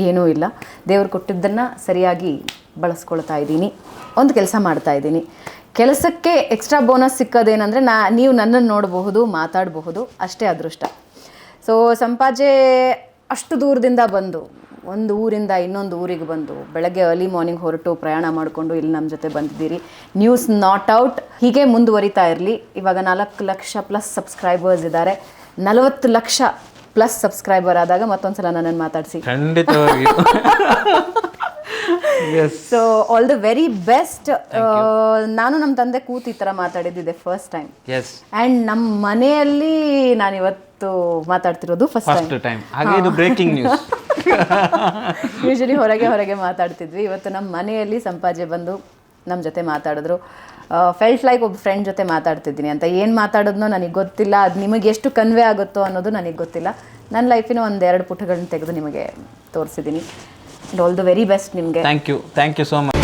ಏನೂ ಇಲ್ಲ. ದೇವ್ರು ಕೊಟ್ಟಿದ್ದನ್ನು ಸರಿಯಾಗಿ ಬಳಸ್ಕೊಳ್ತಾ ಇದ್ದೀನಿ. ಒಂದು ಕೆಲಸ ಮಾಡ್ತಾ ಇದ್ದೀನಿ. ಕೆಲಸಕ್ಕೆ ಎಕ್ಸ್ಟ್ರಾ ಬೋನಸ್ ಸಿಕ್ಕೋದೇನೆಂದರೆ ನೀವು ನನ್ನನ್ನು ನೋಡಬಹುದು, ಮಾತಾಡಬಹುದು, ಅಷ್ಟೇ ಅದೃಷ್ಟ. ಸೊ ಸಂಪಾಜೆ ಅಷ್ಟು ದೂರದಿಂದ ಬಂದು, ಒಂದು ಊರಿಂದ ಇನ್ನೊಂದು ಊರಿಗೆ ಬಂದು, ಬೆಳಗ್ಗೆ ಅರ್ಲಿ ಮಾರ್ನಿಂಗ್ ಹೊರಟು ಪ್ರಯಾಣ ಮಾಡಿಕೊಂಡು ಇಲ್ಲಿ ನಮ್ಮ ಜೊತೆ ಬಂದಿದ್ದೀರಿ. ನ್ಯೂಸ್ ನಾಟ್ ಔಟ್ ಹೀಗೆ ಮುಂದುವರಿತಾ ಇರಲಿ. ಇವಾಗ 4 ಲಕ್ಷ ಪ್ಲಸ್ ಸಬ್ಸ್ಕ್ರೈಬರ್ಸ್ ಇದ್ದಾರೆ. 40 ಲಕ್ಷ ಪ್ಲಸ್ ಸಬ್ಸ್ಕ್ರೈಬರ್ ಆದಾಗ ಮತ್ತೊಂದ್ಸಲ ನನ್ನನ್ನು ಮಾತಾಡಿಸಿ. ಖಂಡಿತವಾಗಿಯೂ. So all the very best. ನಾನು ನಮ್ಮ ತಂದೆ ಕೂತು ಈ ಥರ ಮಾತಾಡಿದ್ದಿದೆ ಫಸ್ಟ್ ಟೈಮ್. ಆ್ಯಂಡ್ ನಮ್ಮ ಮನೆಯಲ್ಲಿ ನಾನು ಇವತ್ತು ಮಾತಾಡ್ತಿರೋದು ಫಸ್ಟ್ ಟೈಮ್. ಹಾಗೆ ಇದು ಬ್ರೇಕಿಂಗ್ ನ್ಯೂಸ್. ಯೂಶಲಿ ಹೊರಗೆ ಮಾತಾಡ್ತಿದ್ವಿ. ಇವತ್ತು ನಮ್ಮ ಮನೆಯಲ್ಲಿ ಸಂಪಾಜೆ ಬಂದು ನಮ್ಮ ಜೊತೆ ಮಾತಾಡಿದ್ರು. ಫೆಲ್ಟ್ ಲೈಕ್ ಒಬ್ಬ ಫ್ರೆಂಡ್ ಜೊತೆ ಮಾತಾಡ್ತಿದ್ದೀನಿ ಅಂತ. ಏನು ಮಾತಾಡೋದ್ನೋ ನನಗೆ ಗೊತ್ತಿಲ್ಲ, ಅದು ನಿಮಗೆ ಎಷ್ಟು ಕನ್ವೆ ಆಗುತ್ತೋ ಅನ್ನೋದು ನನಗೆ ಗೊತ್ತಿಲ್ಲ. ನನ್ನ ಲೈಫಿನ 1-2 ಪುಟಗಳನ್ನ ತೆಗೆದು ನಿಮಗೆ ತೋರಿಸಿದ್ದೀನಿ. ಆಲ್ ದ ವೆರಿ ಬೆಸ್ಟ್ ನಿಮಗೆ. Thank you so much.